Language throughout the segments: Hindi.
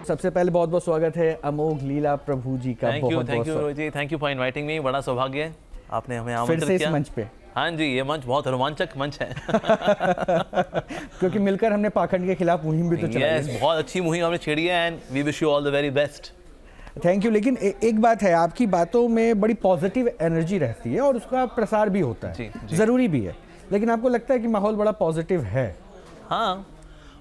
सबसे पहले बहुत बहुत स्वागत है अमोघ लीला प्रभु जी का। Thank you Rohit ji, thank you for inviting me. बड़ा सौभाग्य है आपने हमें आमंत्रित फिर से किया इस मंच पे। हाँ जी, ये मंच बहुत रोमांचक मंच है क्योंकि मिलकर हमने पाखंड के खिलाफ मुहिम भी तो चलाई है। बहुत अच्छी मुहिम हमने छेड़ी है and we wish you all the very best. Thank you. लेकिन एक बात है, आपकी बातों में बड़ी पॉजिटिव एनर्जी रहती है और उसका प्रसार भी होता है, ज़रूरी भी है। लेकिन आपको लगता है कि माहौल बड़ा पॉजिटिव है? हाँ,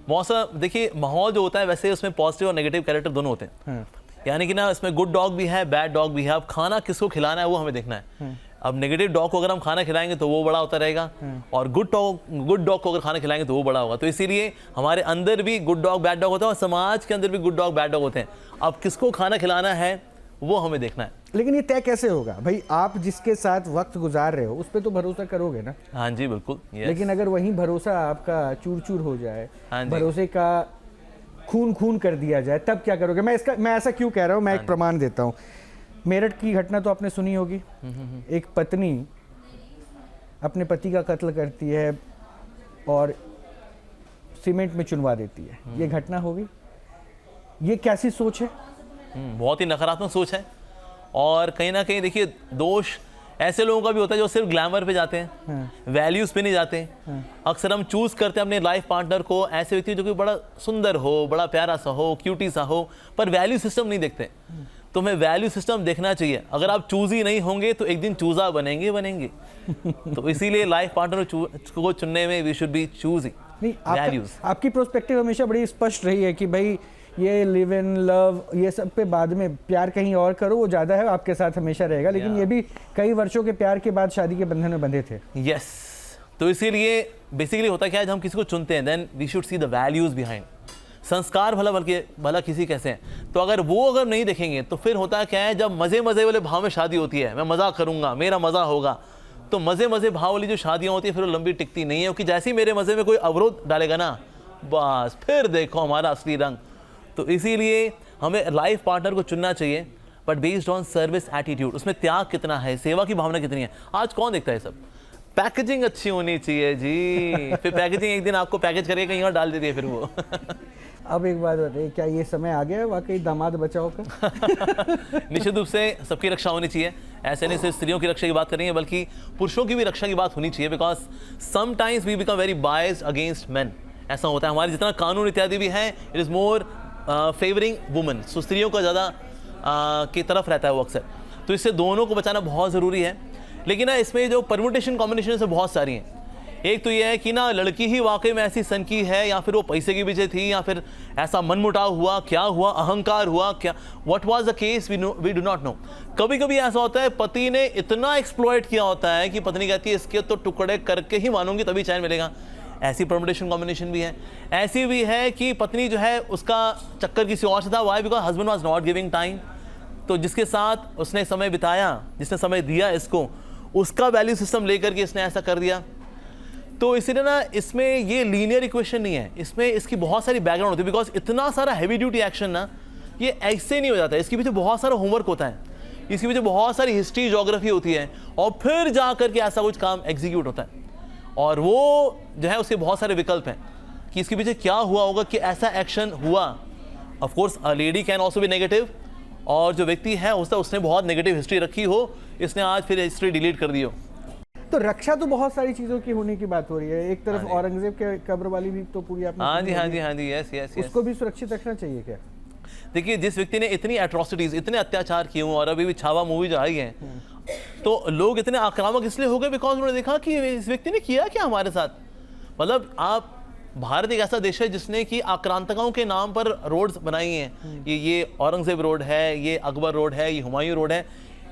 मौसम देखिए, माहौल जो होता है वैसे उसमें पॉजिटिव और नेगेटिव कैरेक्टर दोनों होते हैं। यानी कि ना, इसमें गुड डॉग भी है, बैड डॉग भी है। अब खाना किसको खिलाना है वो हमें देखना है। अब नेगेटिव डॉग को अगर हम खाना खिलाएंगे तो वो बड़ा होता रहेगा, और गुड डॉग को अगर खाना खिलाएंगे तो वो बड़ा होगा। तो इसीलिए हमारे अंदर भी गुड डॉग बैड डॉग होता है और समाज के अंदर भी गुड डॉग बैड डॉग होते हैं। अब किसको खाना खिलाना है वो हमें देखना है। लेकिन ये तय कैसे होगा भाई? आप जिसके साथ वक्त गुजार रहे हो उस पर तो भरोसा करोगे ना? हाँ जी, बिल्कुल। लेकिन अगर वही भरोसा आपका चूर चूर हो जाए, भरोसे का खून खून कर दिया जाए, तब क्या करोगे? मैं ऐसा क्यों कह रहा हूँ, मैं एक प्रमाण देता हूँ। मेरठ की घटना तो आपने सुनी होगी। एक पत्नी अपने पति का कत्ल करती है और सीमेंट में चुनवा देती है। ये घटना होगी। ये कैसी सोच है? बहुत ही नकारात्मक सोच है। और कहीं ना कहीं देखिए, दोष ऐसे लोगों का भी होता है जो सिर्फ ग्लैमर पे जाते हैं, वैल्यूज पे नहीं जाते। अक्सर हम चूज करते हैं अपने लाइफ पार्टनर को ऐसे व्यक्ति जो कि बड़ा सुंदर हो, बड़ा प्यारा सा हो, क्यूटी सा हो, पर वैल्यू सिस्टम नहीं देखते। तो हमें वैल्यू सिस्टम देखना चाहिए। अगर आप चूजी नहीं होंगे तो एक दिन चूजा बनेंगे। तो इसीलिए लाइफ पार्टनर को चुनने में we should be choosy values. आपकी प्रोस्पेक्टिव हमेशा बड़ी स्पष्ट रही है कि भाई ये लिव इन लव, ये सब पे बाद में, प्यार कहीं और करो, वो ज़्यादा है, आपके साथ हमेशा रहेगा। लेकिन ये भी कई वर्षों के प्यार के बाद शादी के बंधन में बंधे थे। यस, तो इसीलिए बेसिकली होता क्या है, जब हम किसी को चुनते हैं then we should see the values behind. संस्कार भला किसी कैसे हैं, तो अगर नहीं देखेंगे तो फिर होता क्या है, जब मज़े वाले भाव में शादी होती है, मैं मज़ा करूँगा, मेरा मज़ा होगा, तो मज़े भाव वाली जो शादियाँ होती है फिर वो लंबी टिकती नहीं है। क्योंकि जैसे ही मेरे मज़े में कोई अवरोध डालेगा ना, बस फिर देखो हमारा असली रंग। तो इसीलिए हमें लाइफ पार्टनर को चुनना चाहिए, but based on service attitude. उसमें त्याग कितना है, सेवा की भावना कितनी है। आज कौन देखता है सब? पैकेजिंग अच्छी होनी चाहिए जी। फिर पैकेजिंग एक दिन आपको पैकेज करके कहीं और डाल देती है फिर वो। अब एक बात बताइए, क्या ये समय आ गया है वाकई दामाद बचाओ का? निश्चित रूप से सबकी रक्षा होनी चाहिए। ऐसे नहीं सिर्फ स्त्रियों की रक्षा की बात करेंगे, बल्कि पुरुषों की भी रक्षा की बात होनी चाहिए। Because sometimes we become very biased against men. ऐसा होता है, हमारे जितना कानून इत्यादि भी है, it is more favouring women. So स्त्रियों का ज़्यादा की तरफ रहता है वो अक्सर। तो इससे दोनों को बचाना बहुत ज़रूरी है। लेकिन ना, इसमें जो परम्यूटेशन कॉम्बिनेशन से बहुत सारी हैं। एक तो ये है कि ना, लड़की ही वाकई में ऐसी सनकी है, या फिर वो पैसे के पीछे थी, या फिर ऐसा मनमुटाव हुआ, क्या हुआ, अहंकार हुआ, क्या what was the case, we do not know. कभी कभी ऐसा होता है, पति ने इतना एक्सप्लॉइट किया होता है कि पत्नी कहती है इसके तो टुकड़े करके ही मानूंगी तभी चैन मिलेगा। ऐसी परम्यूटेशन कॉम्बिनेशन भी है। ऐसी भी है कि पत्नी जो है उसका चक्कर किसी और से था। Why? Because husband was not giving time. तो जिसके साथ उसने समय बिताया, जिसने समय दिया इसको, उसका वैल्यू सिस्टम लेकर के इसने ऐसा कर दिया। तो इसीलिए ना, इसमें ये लीनियर इक्वेशन नहीं है, इसमें इसकी बहुत सारी बैकग्राउंड होती है। बिकॉज इतना सारा हैवी ड्यूटी एक्शन ना, ये ऐसे नहीं हो जाता है। इसके पीछे बहुत सारा होमवर्क होता है, इसके पीछे बहुत सारी हिस्ट्री ज्योग्राफी होती है, और फिर जा करके ऐसा कुछ काम एग्जीक्यूट होता है। और वो जो है उसके बहुत सारे विकल्प हैं कि इसके पीछे क्या हुआ होगा कि ऐसा एक्शन हुआ। Of course a lady can also be negative, और जो व्यक्ति है उसने बहुत नेगेटिव हिस्ट्री रखी हो, इसने आज फिर हिस्ट्री डिलीट कर दी हो। तो रक्षा तो बहुत सारी चीजों की होने की बात हो रही है। एक तरफ औरंगजेब के कब्र वाली भी तो पूरी आपने, हाँ जी, यस। उसको भी सुरक्षित रखना चाहिए क्या? देखिए, जिस व्यक्ति ने इतनी एट्रोसिटीज, इतने अत्याचार किए हुए, और अभी भी छावा मूवी जो आई है, तो लोग इतने आक्रामक इसलिए हो गए बिकॉज उन्होंने देखा कि इस व्यक्ति ने किया क्या हमारे साथ। मतलब आप, भारत एक ऐसा देश है जिसने कि आक्रांतकों के नाम पर रोड्स बनाई हैं। ये औरंगजेब रोड है, ये अकबर रोड है, ये हुमायूं रोड है।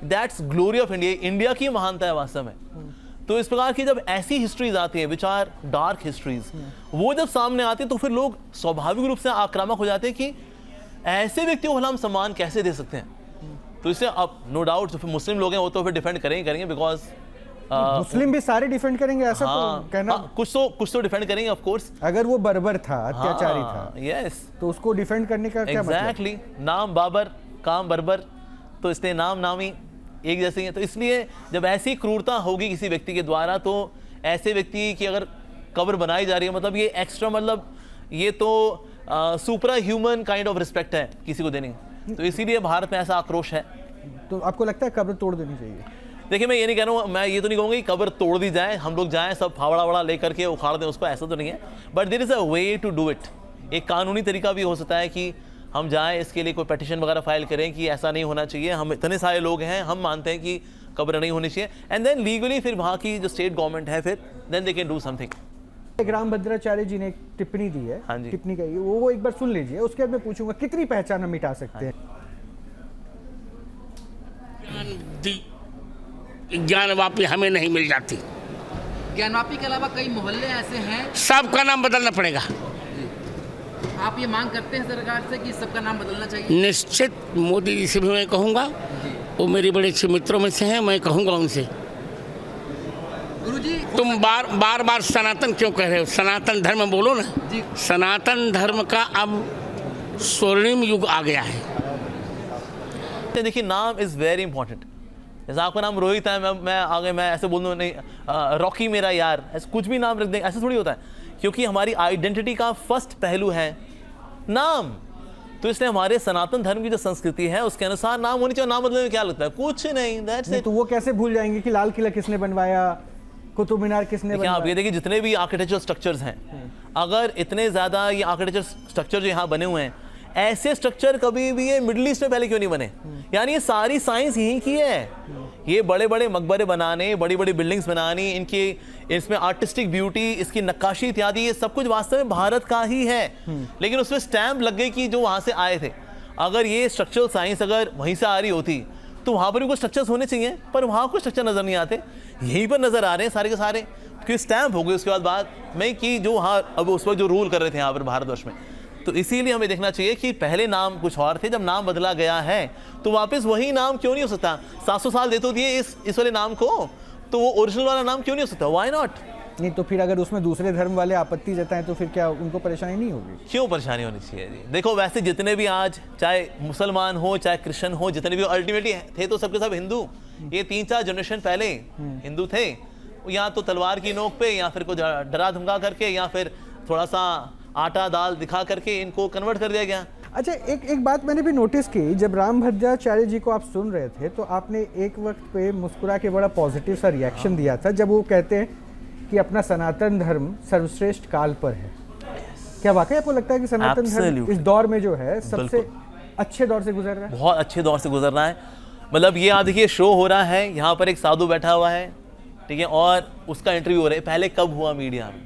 That's glory of India. India की महानता है वास्तव में। तो इस प्रकार की जब ऐसी हिस्ट्रीज आती है, विच आर डार्क हिस्ट्रीज, वो जब सामने आती है तो फिर लोग स्वाभाविक रूप से आक्रामक हो जाते हैं कि ऐसे व्यक्तियों को हम सम्मान कैसे दे सकते हैं। तो इससे अब नो डाउट जो फिर मुस्लिम लोग हैं वो तो फिर डिफेंड करेंगे बिकॉज मुस्लिम भी सारे डिफेंड करेंगे ऐसा तो कहना। कुछ तो डिफेंड करेंगे ऑफ कोर्स। अगर वो बर्बर था, अत्याचारी था, यस, तो उसको डिफेंड करने का क्या मतलब? एग्जैक्टली। नाम बाबर, काम बर्बर, तो इसलिए नाम ही एक जैसे ही है। तो इसलिए जब ऐसी क्रूरता होगी किसी व्यक्ति के द्वारा, तो ऐसे व्यक्ति की अगर कब्र बनाई जा रही है, मतलब ये एक्स्ट्रा, मतलब ये तो सुपरा ह्यूमन काइंड ऑफ रिस्पेक्ट है किसी को देनी, तो इसीलिए भारत में ऐसा आक्रोश है। तो आपको लगता है कब्र तोड़ देनी चाहिए? देखिए मैं ये नहीं कह रहा हूँ, मैं ये तो नहीं कहूँगा कि कब्र तोड़ दी जाए, हम लोग जाएं सब फावड़ा वड़ा लेकर के उखाड़ दें उसको, ऐसा तो नहीं है, but there is a way to do it. एक कानूनी तरीका भी हो सकता है कि हम जाएं इसके लिए कोई पिटीशन वगैरह फाइल करें कि ऐसा नहीं होना चाहिए, हम इतने सारे लोग हैं, हम मानते हैं कि कब्र नहीं होनी चाहिए, एंड देन लीगली फिर वहाँ की जो स्टेट गवर्नमेंट है फिर then they can do something. Rambhadracharya ji ने एक टिप्पणी दी है, हाँ जी। टिप्पणी कही वो एक बार सुन लीजिए, उसके बाद मैं पूछूंगा कितनी पहचान हम मिटा सकते हैं। ज्ञानवापी हमें नहीं मिल जाती। ज्ञानवापी के अलावा कई मोहल्ले ऐसे हैं, सबका नाम बदलना पड़ेगा। आप ये मांग करते हैं सरकार से कि सबका नाम बदलना चाहिए? निश्चित मोदी जी से भी मैं कहूँगा, वो मेरे बड़े अच्छे मित्रों में से हैं, मैं कहूँगा उनसे। गुरुजी तुम बार बार सनातन क्यों कह रहे हो? सनातन धर्म बोलो ना जी। सनातन धर्म का अब स्वर्णिम युग आ गया है। देखिए नाम इज़ वेरी इंपॉर्टेंट। जैसे आपका नाम रोहित है, मैं आगे मैं ऐसे बोल दूँ नहीं रॉकी मेरा यार, ऐसे कुछ भी नाम रख दें, ऐसा थोड़ी होता है, क्योंकि हमारी आइडेंटिटी का फर्स्ट पहलू है नाम। तो इसलिए हमारे सनातन धर्म की जो संस्कृति है उसके अनुसार नाम होनी चाहिए। नाम बदलने में क्या लगता है? कुछ नहीं, दैट्स इट। तो वो कैसे भूल जाएंगे कि लाल किला किसने बनवाया, कुतुब मीनार किसने बनवाया? आप ये देखिए जितने भी आर्किटेक्चर स्ट्रक्चर्स हैं, अगर इतने ज़्यादा ये आर्किटेक्चर स्ट्रक्चर जो यहाँ बने हुए हैं, ऐसे स्ट्रक्चर कभी भी ये मिडिल ईस्ट में पहले क्यों नहीं बने? यानी ये सारी साइंस यहीं की है। ये बड़े बड़े मकबरे बनाने, बड़ी बड़ी बिल्डिंग्स बनानी, इनकी इसमें आर्टिस्टिक ब्यूटी, इसकी नक्काशी इत्यादि, ये सब कुछ वास्तव में भारत का ही है। लेकिन उसमें स्टैम्प लग गई कि जो वहाँ से आए थे। अगर ये स्ट्रक्चरल साइंस अगर वहीं से आ रही होती तो वहाँ पर भी कुछ स्ट्रक्चर्स होने चाहिए, पर वहाँ कुछ स्ट्रक्चर नज़र नहीं आते, यहीं पर नज़र आ रहे हैं सारे के सारे, क्योंकि स्टैम्प हो गए उसके बाद में कि जो वहाँ अब उस वक्त जो रूल कर रहे थे यहाँ पर भारतवर्ष में। तो इसीलिए हमें देखना चाहिए कि पहले नाम कुछ और थे, जब नाम बदला गया है तो वापस वही नाम क्यों नहीं हो सकता? 700 साल दे तो दिए इस वाले नाम को, तो वो ओरिजिनल वाला नाम क्यों नहीं हो सकता? Why not? नहीं तो फिर अगर उसमें दूसरे धर्म वाले आपत्ति जताएं तो फिर क्या उनको परेशानी नहीं होगी? क्यों परेशानी होनी चाहिए जी? देखो वैसे जितने भी आज चाहे मुसलमान हो चाहे क्रिश्चियन हो, जितने भी अल्टीमेटली थे तो सबके सब हिंदू। ये 3-4 जनरेशन पहले हिंदू थे, या तो तलवार की नोक पे, या फिर को डरा धमका करके, या फिर थोड़ा सा आटा दाल दिखा करके इनको कन्वर्ट कर दिया गया। अच्छा एक बात मैंने भी नोटिस की, जब रामभद्राचार्य जी को आप सुन रहे थे तो आपने एक वक्त पे मुस्कुरा के बड़ा पॉजिटिव सा रिएक्शन दिया था, जब वो कहते हैं कि अपना सनातन धर्म सर्वश्रेष्ठ काल पर है। क्या वाकई आपको लगता है कि सनातन धर्म इस दौर में जो है सबसे अच्छे दौर से गुजर रहा है? बहुत अच्छे दौर से गुजर रहा है। मतलब ये आप देखिए शो हो रहा है, यहाँ पर एक साधु बैठा हुआ है, ठीक है, और उसका इंटरव्यू हो रहा है। पहले कब हुआ मीडिया में?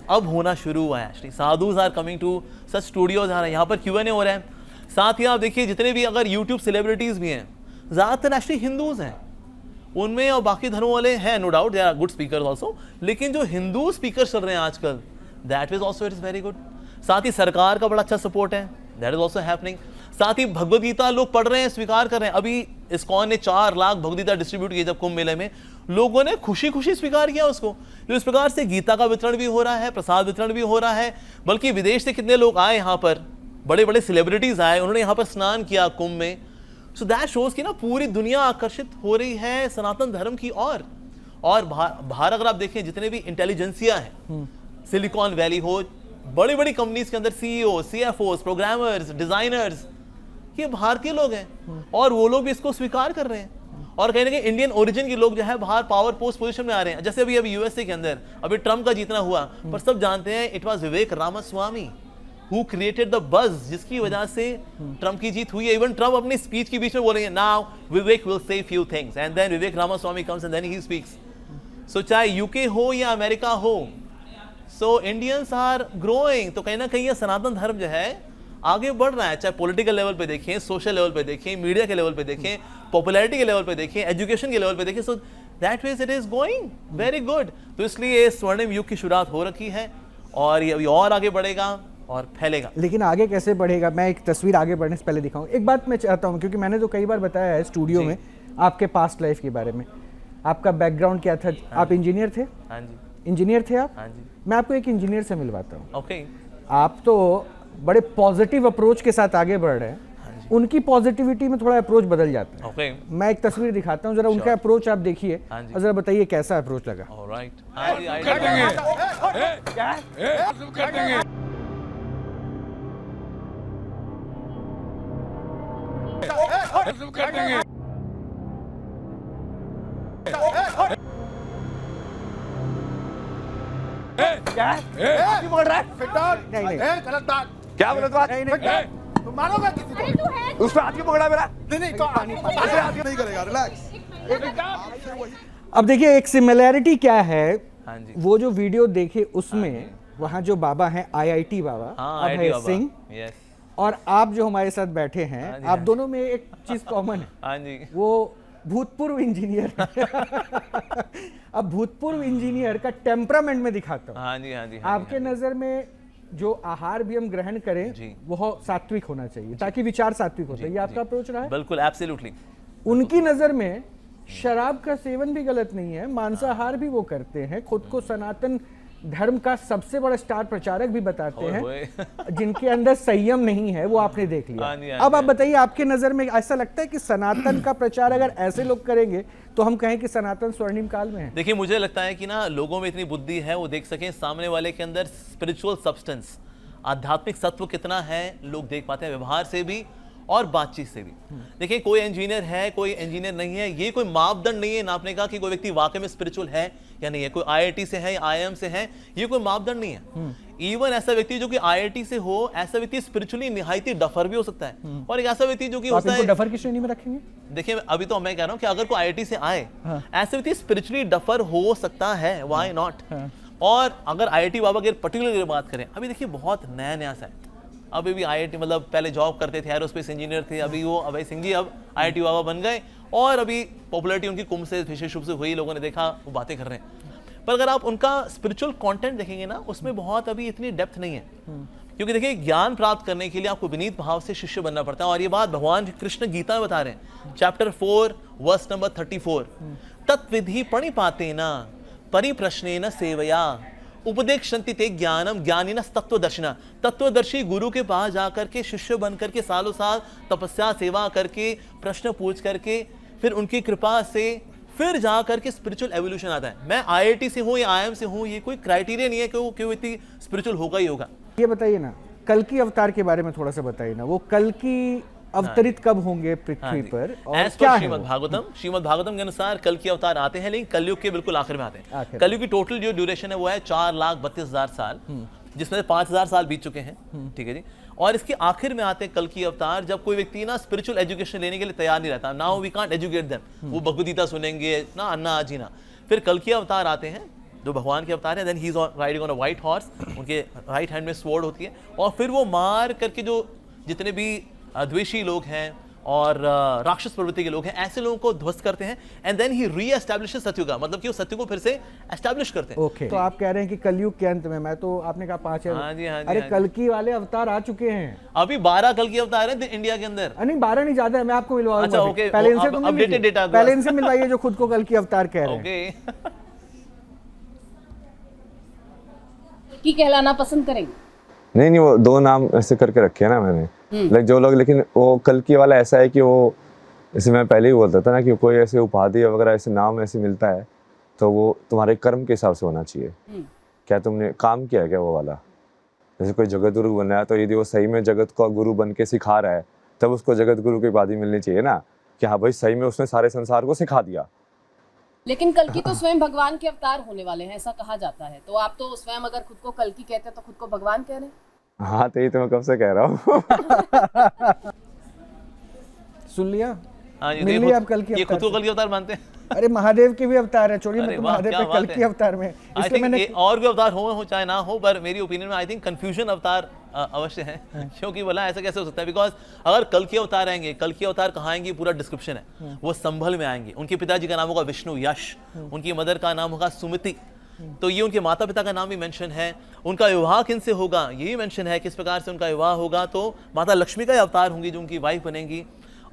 अब होना शुरू हुआ है। Actually sadhus are coming to such studios आ रहे हैं, यहाँ पर Q&A हो रहा है। साथ ही आप देखिए जितने भी अगर यूट्यूब सेलिब्रिटीज़ भी हैं, ज़्यादातर एक्चुअली हिंदूज़ हैं उनमें, और बाकी धर्मों वाले हैं, no doubt they are good speakers also, लेकिन जो हिंदू स्पीकर चल रहे हैं आजकल, that is also it is very good. साथ ही सरकार का बड़ा अच्छा सपोर्ट है, दैट इज ऑल्सो हैपनिंग। साथ ही भगवद गीता लोग पढ़ रहे हैं, स्वीकार कर रहे हैं। अभी इस्कॉन ने 4 लाख भगवद गीता डिस्ट्रीब्यूट किए जब कुंभ मेले में, लोगों ने खुशी खुशी स्वीकार किया उसको। तो इस प्रकार से गीता का वितरण भी हो रहा है, प्रसाद वितरण भी हो रहा है, बल्कि विदेश से कितने लोग आए यहाँ पर, बड़े बड़े सेलिब्रिटीज आए, उन्होंने यहाँ पर स्नान किया कुंभ में। सो दैट शोज कि ना पूरी दुनिया आकर्षित हो रही है सनातन धर्म की ओर। और बाहर अगर आप देखें जितने भी इंटेलिजेंसिया है, सिलिकॉन वैली हो, बड़ी बड़ी कंपनीज के अंदर CEO, CFOs, प्रोग्रामर्स, डिजाइनर्स, ये भारतीय लोग हैं, और वो लोग भी इसको स्वीकार कर रहे हैं। और कहीं ना कहीं इंडियन ओरिजिन के लोग जो है बाहर पावर पोस्ट पोजीशन में आ रहे हैं। जैसे अभी USA के अंदर अभी ट्रम्प का जीतना हुआ, पर सब जानते हैं it was Vivek Ramaswamy who created the buzz, जिसकी वजह से ट्रम्प की जीत हुई है। इवन ट्रम्प अपनी स्पीच के बीच में बोलेंगे now Vivek will say few things, and then Vivek Ramaswamy comes and then he speaks. So चाहे UK हो या अमेरिका हो, सो इंडियंस आर ग्रोइंग। तो कहीं ना कहीं ये सनातन धर्म जो है आगे बढ़ रहा है, चाहे पॉलिटिकल लेवल पे देखें, सोशल लेवल पे देखें, मीडिया के लेवल पे देखें, पॉपुलैरिटी के लेवल पे देखें, एजुकेशन के लेवल पे देखें। So that ways it is going very good. तो इसलिए स्वर्णिम युग की शुरुआत हो रखी है, और ये अभी और आगे बढ़ेगा और फैलेगा। लेकिन आगे कैसे बढ़ेगा, मैं एक तस्वीर आगे बढ़ने से पहले दिखाऊं। एक बात मैं चाहता हूं, क्योंकि मैंने तो कई बार बताया है स्टूडियो में आपके पास्ट लाइफ के बारे में, आपका बैकग्राउंड क्या था। आप इंजीनियर थे? हाँ जी। इंजीनियर थे आप? हाँ जी। मैं आपको एक इंजीनियर से मिलवाता हूँ। ओके। आप तो बड़े पॉजिटिव अप्रोच के साथ आगे बढ़ रहे हैं, उनकी पॉजिटिविटी में थोड़ा अप्रोच बदल जाता है। ओके। मैं एक तस्वीर दिखाता हूँ, जरा उनका अप्रोच आप देखिए और जरा बताइए कैसा अप्रोच लगा। ऑलराइट। सब कर देंगे। क्या है? बोल रहा है? नहीं नहीं गलत बात। क्या गलत बात? नहीं नहीं तुम मारोगे किसी को? उस पर हाथ क्यों पकड़ा मेरा? नहीं तो ऐसे आदमी नहीं करेगा, रिलैक्स। अब देखिए एक सिमिलैरिटी क्या है, हाँ जी। वो जो वीडियो देखे उसमें वहाँ जो बाबा हैं आईआईटी बाबा हाँ, अभय बाबा। सिंह, यस। और आप जो हमारे साथ बैठे हाँ हैं, जी, आप हाँ दोनों में एक चीज कॉमन है, हाँ जी। वो भूतपूर्व इंजीनियर अब भूतपूर्व इंजीनियर का टेम्परामेंट में दिखाता हूँ। हाँ जी, हाँ जी, हाँ जी, आपके नजर में जो आहार भी हम ग्रहण करें जी। वो सात्विक होना चाहिए ताकि विचार सात्विक होता है। ये आपका अप्रोच रहा है। बिल्कुल, एब्सोल्युटली। उनकी नजर में शराब का सेवन भी गलत नहीं है, मांसाहार भी वो करते हैं, खुद को सनातन धर्म का सबसे बड़ा स्टार प्रचारक भी बताते हैं जिनके अंदर संयम नहीं है, वो आपने देख लिया। हाँ जी, हाँ अब जी, आप बताइए, आपके नजर में ऐसा लगता है कि सनातन का प्रचार अगर ऐसे लोग करेंगे तो हम कहें कि सनातन स्वर्णिम काल में है? देखिए, मुझे लगता है कि ना लोगों में इतनी बुद्धि है, वो देख सकें सामने वाले के अंदर स्पिरिचुअल सब्सटेंस, आध्यात्मिक सत्व कितना है, लोग देख पाते हैं व्यवहार से भी और बातचीत से भी। देखिए, कोई इंजीनियर है, कोई इंजीनियर नहीं है, ये कोई मापदंड नहीं है नापने का कि कोई व्यक्ति वाकई में स्पिरिचुअल है या नहीं है। कोई आईआईटी से है या आईआईएम से है, ये कोई मापदंड नहीं है। इवन ऐसा व्यक्ति जो कि आईआईटी से हो, ऐसा व्यक्ति स्पिरिचुअली निहायती डफर भी हो सकता है। और एक ऐसा व्यक्ति जो कि होता है, डफर की श्रेणी में रखेंगे? देखिए, अभी तो मैं कह रहा हूं कि अगर कोई आईआईटी से आए, ऐसे व्यक्ति स्पिरिचुअली डफर हो सकता है, व्हाई नॉट। और अगर आईआईटी बाबा की पर्टिकुलर बात करें, अभी देखिए बहुत नया नया सा है, अभी भी आईआईटी मतलब पहले जॉब करते थे, एरोस्पेस इंजीनियर थे, अभी वो अभय सिंह जी अब आईआईटी बाबा बन गए और अभी पॉपुलैरिटी उनकी कुंभ से विशेष रूप से हुई, लोगों ने देखा, वो बातें कर रहे हैं। पर अगर आप उनका स्पिरिचुअल कंटेंट देखेंगे ना, उसमें बहुत अभी इतनी डेप्थ नहीं है। क्योंकि देखिए, ज्ञान प्राप्त करने के लिए आपको विनीत भाव से शिष्य बनना पड़ता है। और ये बात भगवान कृष्ण गीता में बता रहे हैं, चैप्टर 4 वर्स नंबर 34, तत्विधि प्रणिपातेन परिप्रश्नेन सेवया उपदेक्षन्ति ते ज्ञानम ज्ञानिनः तत्वदर्शिनः। तत्वदर्शी गुरु के पास जाकर के शिष्य बन करके सालों साल तपस्या सेवा करके प्रश्न पूछ करके फिर उनकी कृपा से फिर जा करके स्पिरिचुअल एवोल्यूशन आता है। मैं आईआईटी से हूँ या आईआईएम से हूँ, ये कोई क्राइटेरिया नहीं है कि वो व्यक्ति स्पिरिचुअल होगा ही होगा। ये बताइए ना, कल की अवतार के बारे में थोड़ा सा बताइए ना, वो कल की अवतरित कब होंगे पृथ्वी पर और क्या है? श्रीमद् भागवतम के अनुसार कल की अवतार आते हैं, लेकिन कलयुग के बिल्कुल आखिर में आते हैं। कलयुग की टोटल जो ड्यूरेशन है वो है 4,32,000 साल, जिसमें 5,000 साल बीत चुके हैं, ठीक है जी। और इसके आखिर में आते हैं कल की अवतार, जब कोई व्यक्ति ना स्पिरिचुअल एजुकेशन लेने के लिए तैयार नहीं रहता। Now we can't educate them, वो भगवद गीता सुनेंगे ना, अन्ना आजीना। फिर कल की अवतार आते हैं जो भगवान के अवतार है, then he is riding on a white horse, उनके राइट हैंड में स्वॉर्ड होती है, और फिर वो मार करके जो जितने भी द्वेषी लोग हैं और राक्षस प्रवृत्ति के लोग हैं, ऐसे लोगों को ध्वस्त करते हैं। एंड देन ही री एस्टैब्लिशेस सत्युगा, मतलब कि वो सत्य को फिर से एस्टैब्लिश करते हैं। ओके, तो आप कह रहे हैं कि कलयुग के अंत में, मैं तो आपने कहा 5 है। हाँ जी, हाँ जी, अरे हाँ जी। कल की वाले अवतार आ चुके हैं, अभी 12 कल की अवतार है इंडिया के अंदर। नहीं 12 नहीं, ज्यादा है, मैं आपको मिलवाऊंगा। अच्छा, ओके, पहले इनसे आप updated data पहले इनसे मिलवाइए जो खुद को कल की अवतार कह रहे हैं। ओके। की कहलाना पसंद करेंगे? नहीं, वो 2 नाम ऐसे करके रखे हैं ना मैंने, लाइक जो लोग, लेकिन वो कल की वाला ऐसा है कि वो, जैसे मैं पहले ही बोलता था ना कि कोई ऐसे उपाधि वगैरह ऐसे नाम ऐसे मिलता है तो वो तुम्हारे कर्म के हिसाब से होना चाहिए। क्या तुमने काम किया है क्या वो वाला? जैसे कोई जगत गुरु बना है तो यदि वो सही में जगत को गुरु बन के सिखा रहा है तब उसको जगत गुरु की उपाधि मिलनी चाहिए ना, कि हाँ भाई सही में उसने सारे संसार को सिखा दिया। लेकिन कल की तो स्वयं भगवान के अवतार होने वाले हैं, ऐसा कहा जाता है। तो आप तो स्वयं अगर खुद को कल की कहते हैं तो खुद को भगवान कह रहे हैं। हाँ, तो ये तो मैं कब से कह रहा हूँ। सुन लिया? हाँ जी, मिल लिया आप कल की ये खुद को अवतार कल की अवतार मानते हैं। अरे महादेव के भी अवतार है, छोड़िए अरे मतलब वाह, महादेव क्या पे कल बात की है। अवतार में, आई इसलिए मैंने थिंक और भी अवतार हो चाहे ना हो, पर मेरी ओपिनियन में आई थिंक कंफ्यूजन अवतार अवश्य है। क्योंकि बोला ऐसा कैसे हो सकता है, बिकॉज अगर कल की अवतार आएंगे, कल की अवतार कहाँ आएंगे पूरा डिस्क्रिप्शन है। वो संभल में आएंगे, उनके पिताजी का नाम होगा विष्णु यश, उनकी मदर का नाम होगा सुमिति, तो ये उनके माता पिता का नाम भी मेंशन है। उनका विवाह किनसे होगा ये भी मेंशन है, किस प्रकार से उनका विवाह होगा, तो माता लक्ष्मी का अवतार होंगी जो उनकी वाइफ बनेंगी,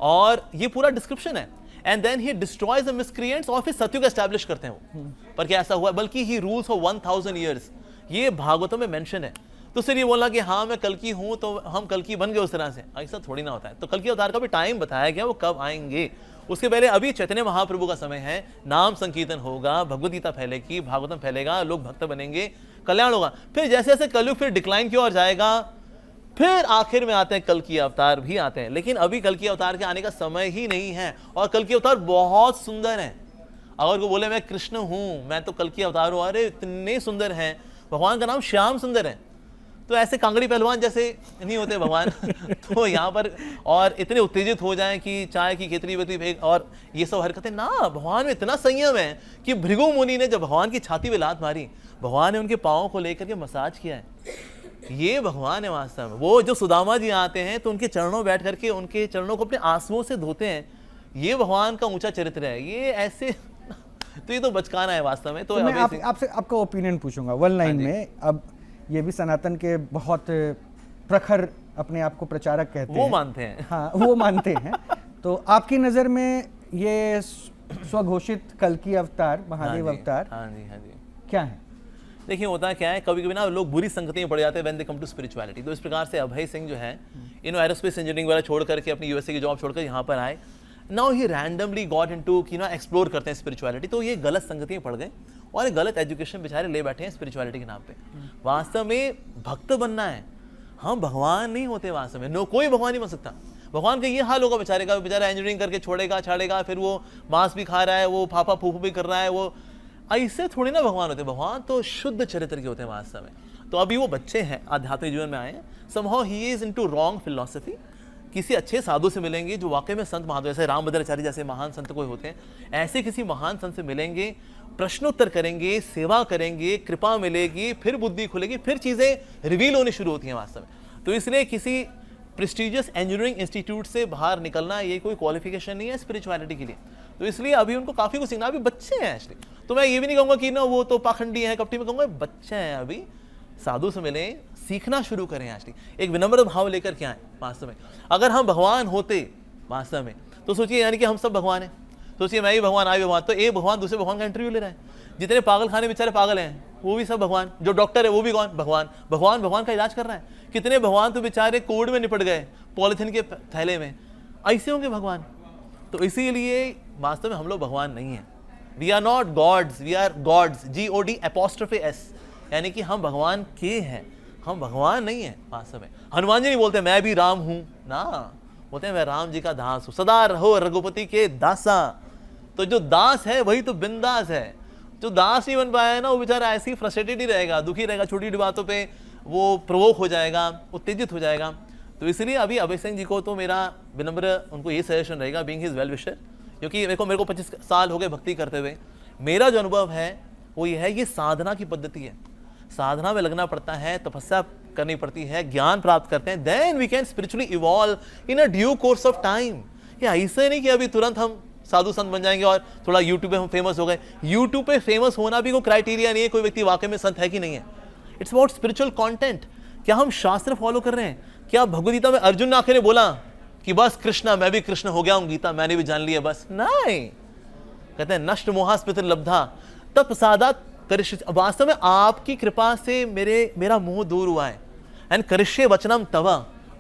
और ये पूरा डिस्क्रिप्शन है। And then he destroys the miscreants, और फिर सत्युग एस्टैब्लिश करते हैं वो। पर क्या ऐसा हुआ? बल्कि ही रूल्स फॉर 1000 ईयर्स, ये भागवतों में मेंशन है। तो सिर्फ ये बोला कि हाँ मैं कल की हूं तो हम कल की बन गए, उस तरह से ऐसा थोड़ी ना होता है। तो कल की अवतार का भी टाइम बताया गया, वो कब आएंगे। उसके पहले अभी चैतन्य महाप्रभु का समय है, नाम संकीर्तन होगा, भगवद गीता फैलेगी, भागवतम फैलेगा, लोग भक्त बनेंगे, कल्याण होगा। फिर जैसे जैसे कलयुग फिर डिक्लाइन की ओर जाएगा, फिर आखिर में आते हैं कल की अवतार भी आते हैं, लेकिन अभी कल की अवतार के आने का समय ही नहीं है। और कल की अवतार बहुत सुंदर है। अगर को बोले मैं कृष्ण हूं, मैं तो कल की अवतार हूं, अरे इतने सुंदर हैं। भगवान का नाम श्याम सुंदर है, तो ऐसे कांगड़ी पहलवान जैसे नहीं होते भगवान। तो यहाँ पर और इतने उत्तेजित हो जाएं कि चाय की केतली वेतली फेंक और ये सब हरकतें ना। भगवान में इतना संयम है कि भृगु मुनि ने जब भगवान की छाती पे लात मारी, भगवान ने उनके पाँव को लेकर के मसाज किया है। ये भगवान है वास्तव में। वो जो सुदामा जी आते हैं तो उनके चरणों बैठ करके उनके चरणों को अपने आंसुओं से धोते हैं। ये भगवान का ऊंचा चरित्र है। ये ऐसे तो ये तो बचकाना है वास्तव में। तो मैं आपसे आपका ओपिनियन पूछूंगा वन लाइन में। अब ये भी सनातन के बहुत प्रखर अपने आप को प्रचारक कहते हैं, वो मानते हैं। हाँ, वो मानते हैं। तो आपकी नज़र में ये स्वघोषित कल की अवतार, महादेव अवतार, हाँ जी क्या है? देखिए होता क्या है, कभी कभी ना लोग बुरी संगति में पड़ जाते हैं when they come to spirituality. तो इस प्रकार से अभय सिंह जो है, इन एरोस्पेस इंजीनियरिंग वगैरह छोड़ करके अपनी यूएसए की जॉब छोड़कर यहाँ पर आए। Now he randomly got into कि ना एक्सप्लोर करते हैं स्पिरिचुअलिटी। तो ये गलत संगति में पड़ गए और एक गलत एजुकेशन बेचारे ले बैठे हैं स्पिरिचुअलिटी के नाम पे। वास्तव में भक्त बनना है, हम भगवान नहीं होते वास्तव में। नो, कोई भगवान नहीं बन सकता। भगवान का ये हाल होगा बेचारे का, बेचारा इंजीनियरिंग करके छोड़ेगा छाड़ेगा, फिर वो मांस भी खा रहा है, वो फाफा फूफू भी कर रहा है। वो ऐसे थोड़ी ना भगवान होते। भगवान तो शुद्ध चरित्र के होते हैं वास्तव में। तो अभी वो बच्चे हैं, आध्यात्मिक जीवन में आए हैं। Somehow he is into wrong philosophy. किसी अच्छे साधु से मिलेंगे जो वाकई में संत महात्मा, जैसे रामभद्राचार्य जैसे महान संत कोई होते हैं, ऐसे किसी महान संत से मिलेंगे, प्रश्नोत्तर करेंगे, सेवा करेंगे, कृपा मिलेगी, फिर बुद्धि खुलेगी, फिर चीज़ें रिवील होनी शुरू होती हैं वास्तव में। तो इसलिए किसी प्रेस्टिजियस इंजीनियरिंग इंस्टीट्यूट से बाहर निकलना ये कोई क्वालिफिकेशन नहीं है स्पिरिचुअलिटी के लिए। तो इसलिए अभी उनको काफ़ी कुछ सीखना। अभी बच्चे हैं एक्चुअली। तो मैं ये भी नहीं कहूँगा कि ना वो तो पाखंडी है, कपटी में कहूँगा बच्चे हैं अभी। साधु से मिलें, सीखना शुरू करें एक्चुअली, एक विनम्र भाव लेकर के आए वास्तव में। अगर हम भगवान होते वास्तव में तो सोचिए, यानी कि हम सब भगवान हैं। सोचिए मैं ही भगवान, आई भगवान, तो एक भगवान दूसरे भगवान का इंटरव्यू ले रहा है। जितने पागल खाने बेचारे पागल हैं वो भी सब भगवान। जो डॉक्टर है वो भी कौन? भगवान। भगवान का इलाज कर रहा है। कितने भगवान तो बेचारे कोविड में निपट गए पॉलिथीन के थैले में। ऐसे होंगे भगवान। तो इसीलिए वास्तव में हम लोग भगवान नहीं हैं। We are not gods, we are gods, GOD'(S), यानी कि हम भगवान के हैं, हम भगवान नहीं हैं वास्तव में। हनुमान जी नहीं बोलते मैं भी राम हूं ना, बोलते हैं मैं राम जी का दास हूं। सदा रहो रघुपति के दासा। तो जो दास है वही तो बिंदास है। जो दास नहीं बन पाया है ना, वो बेचारा ऐसे ही फ्रस्ट्रेटेड ही रहेगा, दुखी रहेगा, छोटी छोटी बातों पे वो प्रोवोक हो जाएगा, उत्तेजित हो जाएगा। तो इसलिए अभी अभय सिंह जी को तो मेरा विनम्र उनको ये सजेशन रहेगा, बीइंग हिज वेल विशर, क्योंकि मेरे को 25 साल हो गए भक्ति करते हुए। मेरा जो अनुभव है वो ये है, ये साधना की पद्धति है। साधना में लगना पड़ता है, तपस्या करनी पड़ती है, ज्ञान प्राप्त करते हैं, then we can spiritually evolve in a due course of time. ये ऐसे नहीं कि अभी तुरंत हम साधु संत बन जाएंगे और थोड़ा यूट्यूब पे हम फेमस हो गए। यूट्यूब पे फेमस होना भी कोई क्राइटेरिया नहीं है कोई व्यक्ति वाकई में संत है कि नहीं है। It's about spiritual content. क्या हम शास्त्र फॉलो कर रहे हैं? क्या भगवद गीता में अर्जुन ने आखिर बोला कि बस कृष्णा, मैं भी कृष्ण हो गया हूं, गीता मैंने भी जान लिया बस? नहीं, कहते हैं नष्ट मोहास्पृति लब्धा तत्प्रसादात् करिष्ये। वास्तव में आपकी कृपा से मेरा मोह दूर हुआ है। एंड करिष्ये वचनम तव,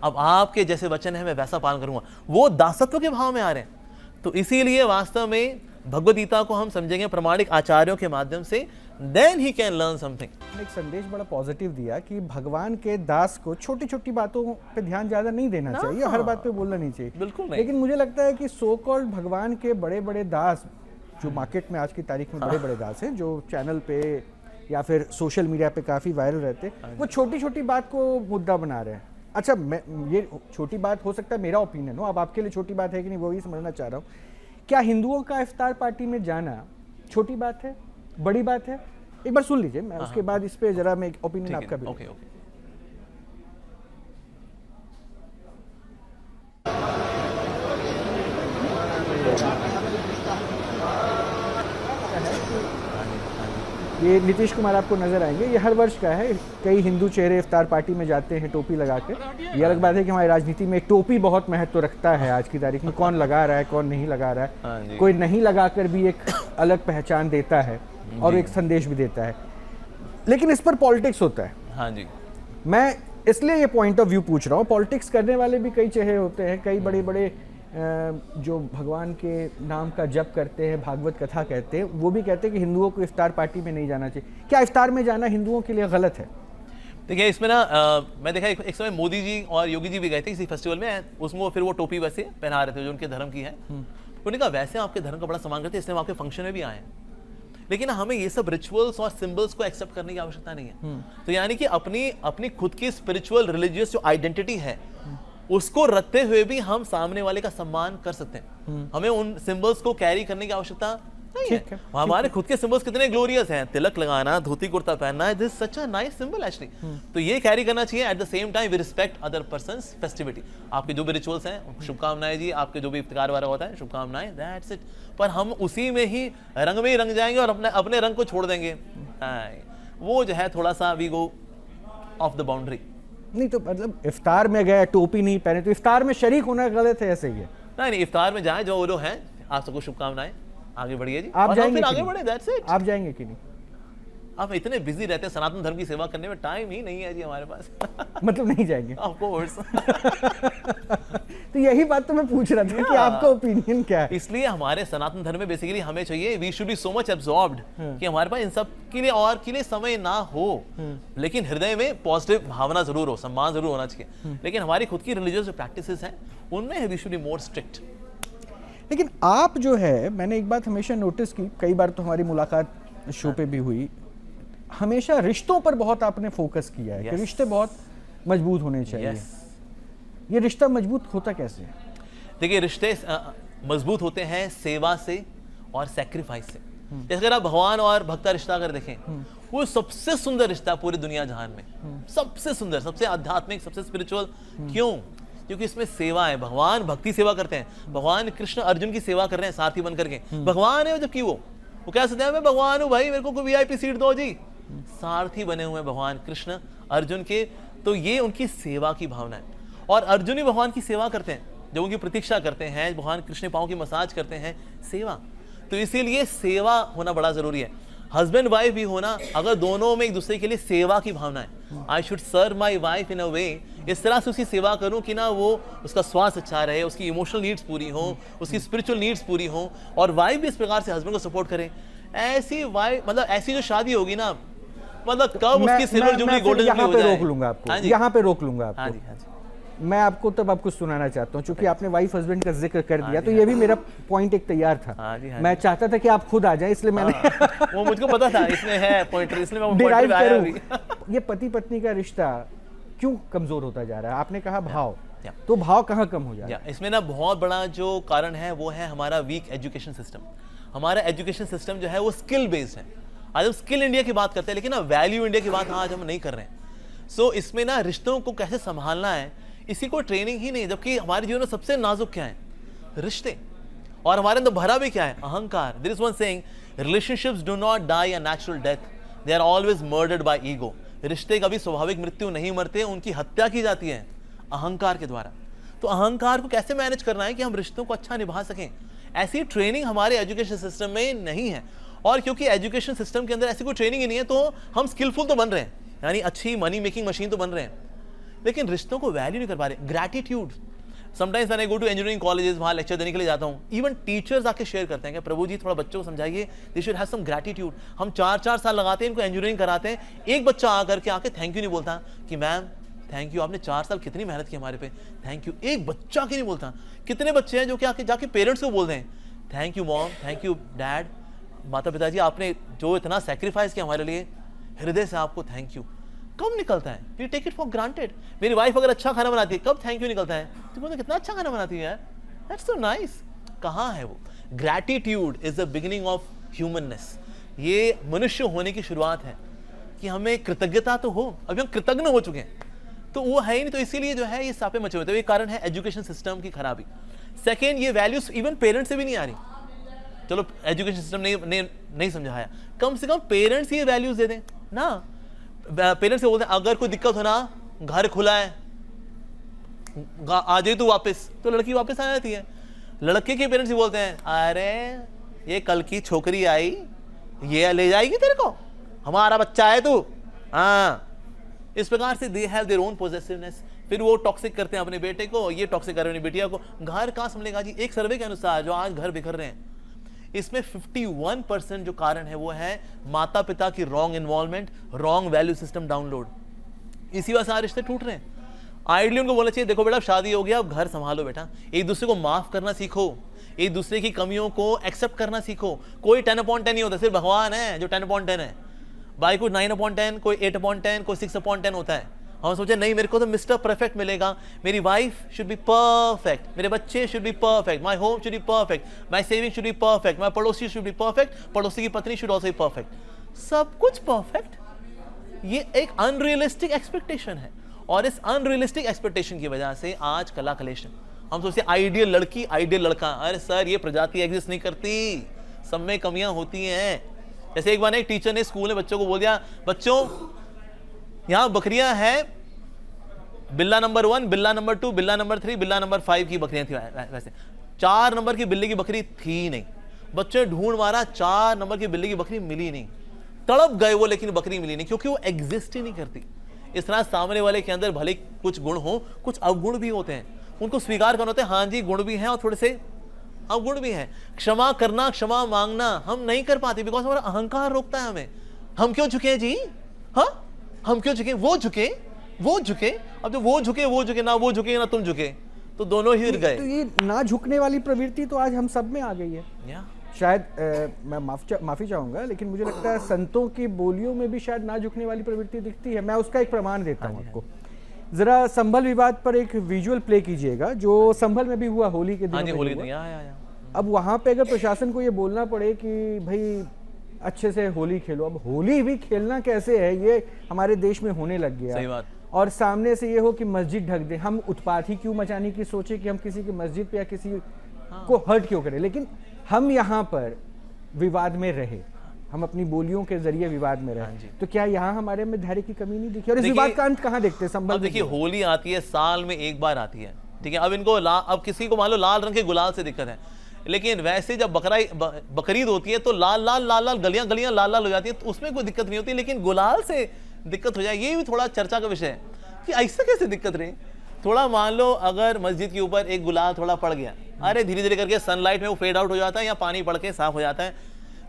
अब आपके जैसे वचन है मैं वैसा पालन करूंगा। वो दासत्व के भाव में आ रहे हैं। तो इसीलिए वास्तव में भगवद गीता को हम समझेंगे प्रमाणिक आचार्यों के माध्यम से, then he can learn something. एक संदेश बड़ा पॉजिटिव दिया कि भगवान के दास को छोटी छोटी बातों पे ध्यान ज्यादा नहीं देना चाहिए, हर बात पे बोलना नहीं चाहिए। बिल्कुल नहीं। लेकिन मुझे लगता है कि सो कॉल्ड भगवान के बड़े बड़े दास जो मार्केट में आज की तारीख में बड़े बड़े दास हैं, जो चैनल पे या फिर सोशल मीडिया पे काफ़ी वायरल रहते हैं, वो छोटी छोटी बात को मुद्दा बना रहे हैं। अच्छा, मैं ये छोटी बात हो सकता है मेरा ओपिनियन हो, अब आपके लिए छोटी बात है कि नहीं वो ही समझना चाह रहा हूँ। क्या हिंदुओं का इफ्तार पार्टी में जाना छोटी बात है, बड़ी बात है? एक बार सुन लीजिए, मैं उसके बाद इस पे जरा मैं ओपिनियन आपका भी। Okay okay. ये नीतीश कुमार आपको नजर आएंगे, ये हर वर्ष का है। कई हिंदू चेहरे इफ्तार पार्टी में जाते हैं टोपी लगा के। ये अलग बात है कि हमारी राजनीति में टोपी बहुत महत्व रखता है आज की तारीख में, कौन लगा रहा है कौन नहीं लगा रहा है। कोई नहीं लगाकर भी एक अलग पहचान देता है और एक संदेश भी देता है, लेकिन इस पर पॉलिटिक्स होता है। हाँ जी, मैं इसलिए ये पॉइंट ऑफ व्यू पूछ रहा हूँ। पॉलिटिक्स करने वाले भी कई चेहरे होते हैं, कई बड़े बड़े जो भगवान के नाम का जप करते हैं, भागवत कथा कहते हैं, वो भी कहते हैं कि हिंदुओं को इफ्तार पार्टी में नहीं जाना चाहिए। क्या इफ्तार में जाना हिंदुओं के लिए गलत है? देखिए इसमें ना मैं देखा एक समय मोदी जी और योगी जी भी गए थे किसी फेस्टिवल में, उसमें फिर वो टोपी वैसे पहना रहे थे जो उनके धर्म की है। उन्होंने कहा वैसे आपके धर्म का बड़ा सम्मान करते हैं, इसलिए हम आपके फंक्शन में भी आए हैं, लेकिन हमें ये सब रिचुअल्स और सिंबल्स को एक्सेप्ट करने की आवश्यकता नहीं है। तो यानी कि अपनी खुद की स्पिरिचुअल रिलीजियस जो आइडेंटिटी है उसको रखते हुए भी हम सामने वाले का सम्मान कर सकते हैं। हमें उन सिंबल्स को कैरी करने की आवश्यकता नहीं है। हमारे खुद के सिंबल्स कितने ग्लोरियस हैं, तिलक लगाना, धोती कुर्ता पहनना, this such a nice symbol actually. तो ये कैरी करना चाहिए। At the same time we respect other persons festivity. आपके जो भी रिचुअल्स हैं, शुभकामनाएं जी, आपके जो भी इफ्तिकार वगैरह होता है, शुभकामनाएं, दैट्स इट। पर हम उसी में ही रंग जाएंगे और अपने रंग को छोड़ देंगे, वो जो है थोड़ा सा we go off the boundary. नहीं तो मतलब इफ्तार में गए टोपी नहीं पहने तो इफ्तार में शरीक होना गलत है, ऐसे ही है? नहीं, इफ्तार में जाए जो वो लोग हैं, आप सबको शुभकामनाएं, आगे बढ़िए जी। आप जाएंगे फिर आगे बढ़े, दैट्स इट। आप जाएंगे कि नहीं? आप इतने बिजी रहते हैं, सनातन धर्म की सेवा करने में टाइम ही नहीं है जी हमारे पास। मतलब नहीं जाएंगे? Of course. तो यही बात तो मैं पूछ रहा था कि आपका ओपिनियन क्या है। इसलिए हमारे सनातन धर्म में बेसिकली हमें चाहिए, we should be so much absorbed कि हमारे पास इन सब के लिए और के लिए समय ना हो, लेकिन हृदय में पॉजिटिव भावना जरूर हो, सम्मान जरूर होना चाहिए। लेकिन हमारी खुद की रिलीजियस जो प्रैक्टिसेस हैं उनमें we should be more strict. लेकिन आप जो है, मैंने एक बात हमेशा नोटिस की, कई बार तो हमारी मुलाकात शो पे भी हुई, हमेशा रिश्तों पर बहुत आपने फोकस किया है कि रिश्ते बहुत मजबूत होने चाहिए। ये रिश्ता मजबूत होता कैसे? देखिए रिश्ते मजबूत होते हैं सेवा से और सैक्रिफाइस से। जैसे अगर आप भगवान और भक्त का रिश्ता अगर देखें, वो सबसे सुंदर रिश्ता पूरी दुनिया जहान में, सबसे सुंदर, सबसे आध्यात्मिक, सबसे स्पिरिचुअल। क्यों? क्योंकि इसमें सेवा है। भगवान भक्ति सेवा करते हैं, भगवान कृष्ण अर्जुन की सेवा कर रहे हैं सारथी बन करके। भगवान है जबकि वो क्या सोचते हैं, मैं भगवान हूँ भाई, मेरे को कोई VIP सीट दो जी। सारथी बने हुए भगवान कृष्ण अर्जुन के, तो ये उनकी सेवा की भावना है। और अर्जुन ही भगवान की सेवा करते हैं, जब उनकी प्रतीक्षा करते हैं, भगवान कृष्ण पाँव की मसाज करते हैं, सेवा। तो इसीलिए सेवा होना बड़ा जरूरी है। हस्बैंड वाइफ भी होना, अगर दोनों में एक दूसरे के लिए सेवा की भावना है, I should serve my wife इन अ वे, इस तरह से उसकी सेवा करूं कि ना वो उसका स्वास्थ्य अच्छा रहे, उसकी इमोशनल नीड्स पूरी हो, उसकी स्पिरिचुअल नीड्स पूरी हो, और वाइफ भी इस प्रकार से हस्बैंड को सपोर्ट करे। ऐसी वाइफ, मतलब ऐसी जो शादी होगी ना, मतलब कब उसकी सिल्वर जुबली गोल्डन जुबली हो जाए। रोक लूंगा आपको, यहाँ पे रोक लूंगा आपको। हाँ जी, हाँ जी। मैं आपको तब आपको सुनाना चाहता हूँ, क्योंकि आपने वाइफ हस्बैंड का जिक्र कर दिया, तो ये भी मेरा पॉइंट एक तैयार था। मैं चाहता था कि आप खुद आ जाएं, इसलिए मैंने वो मुझको पता था इसमें है पॉइंटर, इसलिए मैं डिराइव पॉइंटर आया भी। ये पति पत्नी का रिश्ता क्यों कमजोर होता जा रहा है? आपने कहा भाव, तो भाव कहाँ कम हो जा रहा है? इसमें ना बहुत बड़ा जो कारण है वो है हमारा वीक एजुकेशन सिस्टम। हमारा एजुकेशन सिस्टम जो है वो स्किल बेस्ड है। आज हम स्किल इंडिया की बात करते हैं, लेकिन ना वैल्यू इंडिया की बात आज हम नहीं कर रहे हैं। सो इसमें ना रिश्तों को कैसे संभालना है, इसी को ट्रेनिंग ही नहीं, जबकि हमारे जीवन में सबसे नाजुक क्या है? रिश्ते। और हमारे अंदर भरा भी क्या है? अहंकार। There is one saying, relationships do not die a natural death, they are always murdered by ego. रिश्ते कभी स्वाभाविक मृत्यु नहीं मरते, उनकी हत्या की जाती है अहंकार के द्वारा। तो अहंकार को कैसे मैनेज करना है कि हम रिश्तों को अच्छा निभा सकें, ऐसी ट्रेनिंग हमारे एजुकेशन सिस्टम में नहीं है। और क्योंकि एजुकेशन सिस्टम के अंदर ऐसी कोई ट्रेनिंग ही नहीं है, तो हम स्किलफुल तो बन रहे हैं, यानी अच्छी मनी मेकिंग मशीन तो बन रहे हैं, लेकिन रिश्तों को वैल्यू नहीं कर पा रहे। Gratitude. Sometimes when I go to engineering colleges, वहाँ लेक्चर देने के लिए जाता हूँ, इवन टीचर्स आके शेयर करते हैं कि प्रभु जी थोड़ा बच्चों को समझाइए, they should have some gratitude. हम 4-4 साल लगाते हैं इनको इंजीनियरिंग कराते हैं, एक बच्चा आकर के आके थैंक यू नहीं बोलता कि मैम थैंक यू, आपने 4 साल कितनी मेहनत की हमारे पे, थैंक यू। एक बच्चा क्यों नहीं बोलता? कितने बच्चे हैं जो कि आके जाके पेरेंट्स को बोलते हैं, thank you mom, thank you dad, माता पिताजी, आपने जो इतना सेक्रीफाइस किया हमारे लिए, हृदय से आपको थैंक यू। कब निकलता है? We take it for granted. मेरी वाइफ अगर अच्छा खाना बनाती है, कब थैंक यू निकलता है? तो कितना अच्छा खाना बनाती है यार, दैट्स सो नाइस। कहाँ है वो? Gratitude is the beginning of humanness. ये मनुष्य होने की शुरुआत है कि हमें कृतज्ञता तो हो। अभी हम कृतज्ञ हो चुके हैं, तो वो है ही नहीं, तो इसीलिए जो है ये सापे मचे हुए। तो ये कारण है एजुकेशन सिस्टम की खराबी। सेकेंड, ये वैल्यूज इवन पेरेंट्स से भी नहीं आ रही। चलो एजुकेशन सिस्टम नहीं समझाया, कम से कम पेरेंट्स ये वैल्यूज दे दें ना। पेरेंट्स से बोलते हैं अगर कोई दिक्कत हो ना, घर खुला है, आ जाए तू वापस, तो लड़की वापस आ जाती है। लड़के के पेरेंट्स ही बोलते हैं अरे ये कल की छोकरी आई, ये ले जाएगी तेरे को, हमारा बच्चा है तू। हाँ, इस प्रकार से they have their own positiveness. फिर वो टॉक्सिक करते हैं अपने बेटे को, ये टॉक्सिक कर रहे हैं बेटिया को। घर कहाँ संभलेगा जी? एक सर्वे के अनुसार जो आज घर बिखर रहे हैं, इसमें 51% जो कारण है वो है माता पिता की wrong involvement, wrong value system download. इसी वजह से आज रिश्ते टूट रहे हैं। आइडली उनको बोलना चाहिए, देखो बेटा शादी हो गया, अब घर संभालो बेटा, एक दूसरे को माफ करना सीखो, एक दूसरे की कमियों को एक्सेप्ट करना सीखो। कोई 10/10 नहीं होता, सिर्फ भगवान है जो 10/10 है। भाई कोई 9/10, कोई 8/10, कोई 6/10 होता है। हम सोचे नहीं मेरे को तो मिस्टर परफेक्ट मिलेगा, मेरी वाइफ शुड बी परफेक्ट, मेरे बच्चे should be perfect, my home should be perfect, my saving should be perfect, my पड़ोसी शुड बी परफेक्ट, पड़ोसी की पत्नी शुड ऑल्सो बी परफेक्ट, सब कुछ परफेक्ट। ये एक अनरियलिस्टिक एक्सपेक्टेशन है और इस अनरियलिस्टिक एक्सपेक्टेशन की वजह से आज कला कलेश है। हम सोचते आइडियल लड़की आइडियल लड़का, अरे सर ये प्रजाति एग्जिस्ट नहीं करती, सब में कमियां होती हैं। जैसे एक बार एक टीचर ने स्कूल में बच्चों को बोल दिया, बच्चों यहां बकरियां हैं, बिल्ला नंबर 1, बिल्ला नंबर 2, बिल्ला नंबर 3, बिल्ला नंबर 5 की बकरियां थी। वैसे 4 नंबर की बिल्ली की बकरी थी नहीं। बच्चे ढूंढ मारा, 4 नंबर की बिल्ली की बकरी मिली नहीं, तड़प गए वो, लेकिन बकरी मिली नहीं क्योंकि वो एग्जिस्ट ही नहीं करती। इस तरह सामने वाले के अंदर भले कुछ गुण हो, कुछ अवगुण भी होते हैं, उनको स्वीकार करना होता है। हाँ जी गुण भी हैं और थोड़े से अवगुण भी हैं। क्षमा करना, क्षमा मांगना हम नहीं कर पाते बिकॉज हमारा अहंकार रोकता है हमें। हम क्यों झुके जी? हाँ हम क्यों झुके? वो झुके, वो झुके, अब जो वो झुके ना वो झुके ना तुम झुके, तो दोनों ही गए। तो ये ना झुकने वाली प्रवृत्ति तो आज हम सब में आ गई है। शायद मैं माफी चाहूंगा, लेकिन मुझे लगता है संतों की बोलियों में भी शायद ना झुकने वाली प्रवृत्ति दिखती है। मैं उसका एक प्रमाण देता हूँ आपको। जरा संभल विवाद पर एक विजुअल प्ले कीजिएगा जो संभल में भी हुआ होली के दिन। अब वहां पे अगर प्रशासन को ये बोलना पड़े कि भाई अच्छे से होली खेलो, अब होली भी खेलना कैसे है ये हमारे देश में होने लग गया। सही बात। और सामने से ये हो कि मस्जिद ढक दे, हम उत्पात ही क्यों मचाने की सोचे कि हम किसी की मस्जिद पे या किसी को हर्ट क्यों करें। लेकिन हम यहाँ पर विवाद में रहे, हम अपनी बोलियों के जरिए विवाद में रहे, तो क्या यहाँ हमारे में धैर्य की कमी नहीं दिखी? और इस विवाद का अंत कहाँ देखते हैं? संभल देखिए होली आती है, साल में एक बार आती है, ठीक है। अब इनको अब किसी को मान लो लाल रंग के गुलाल से दिक्कत है, लेकिन वैसे जब बकरीद होती है तो लाल लाल गलियां लाल लाल हो जाती है, तो उसमें कोई दिक्कत नहीं होती। लेकिन गुलाल से दिक्कत हो जाए, ये भी थोड़ा चर्चा का विषय है कि ऐसे कैसे दिक्कत रही। थोड़ा मान लो अगर मस्जिद के ऊपर एक गुलाल थोड़ा पड़ गया, अरे धीरे धीरे करके सनलाइट में वो फेड आउट हो जाता है या पानी पड़ के साफ हो जाता है,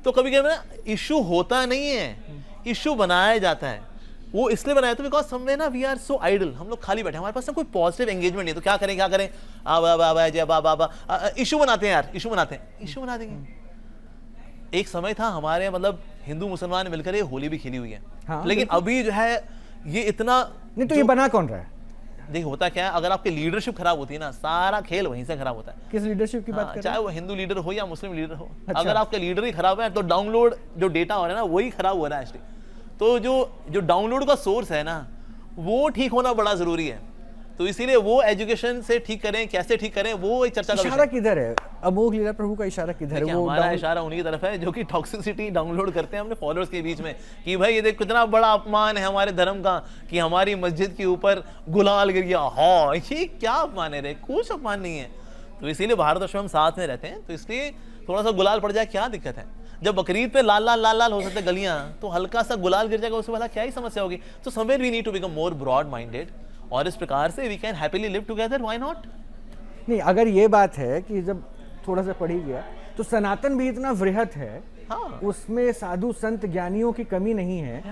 तो कभी कभी ना इशू होता नहीं है, इशू बनाया जाता है। वो इसलिए बनाया तो बिकॉज समवे ना वी आर सो आइडल, हम लोग खाली बैठे, हमारे पास ना कोई पॉजिटिव एंगेजमेंट नहीं, तो क्या करें इशू बनाते हैं यार, इशू बनाते हैं, इशू बना देंगे। एक समय था हमारे मतलब हिंदू मुसलमान मिलकर ये होली भी खेली हुई है। हाँ, लेकिन अभी जो है ये इतना नहीं, तो ये बना कौन रहा है? देखिए होता क्या है, अगर आपकी लीडरशिप खराब होती है ना, सारा खेल वहीं से खराब होता है। किस लीडरशिप की बात कर रहे हैं? चाहे वो हिंदू लीडर हो या मुस्लिम लीडर हो। अच्छा। अगर आपका लीडर ही खराब है तो डाउनलोड जो डेटा हो रहा है ना वही खराब हो रहा है एक्चुअली। तो जो डाउनलोड का सोर्स है ना वो ठीक होना बड़ा जरूरी है, तो इसीलिए वो एजुकेशन से ठीक करें, कैसे ठीक करें, वो एक चर्चा का इशारा किधर है? अमोघ लीला प्रभु का इशारा किधर है? वो हमारा इशारा उन्हीं की तरफ है जो कि टॉक्सिसिटी डाउनलोड करते हैं अपने फॉलोअर्स के बीच में कि भाई ये देख कितना बड़ा अपमान है हमारे धर्म का कि हमारी मस्जिद के ऊपर गुलाल गिर गया। हाँ ये क्या अपमान है रे? कुछ अपमान नहीं है। तो इसीलिए भारतवर्ष में हम साथ में रहते हैं, तो इसलिए थोड़ा सा गुलाल पड़ जाए क्या दिक्कत है? जब बकरीद पे लाल लाल हो सकते गलियां, तो हल्का सा गुलाल गिर जाएगा, उससे वाला क्या ही समस्या होगी? तो somewhere we need to become more broad minded, और इस प्रकार से we can happily live together, why not? नहीं, अगर ये बात है कि जब थोड़ा सा पढ़ ही गया तो सनातन भी इतना वृहत है, हाँ। उसमें साधु संत ज्ञानियों की कमी नहीं है।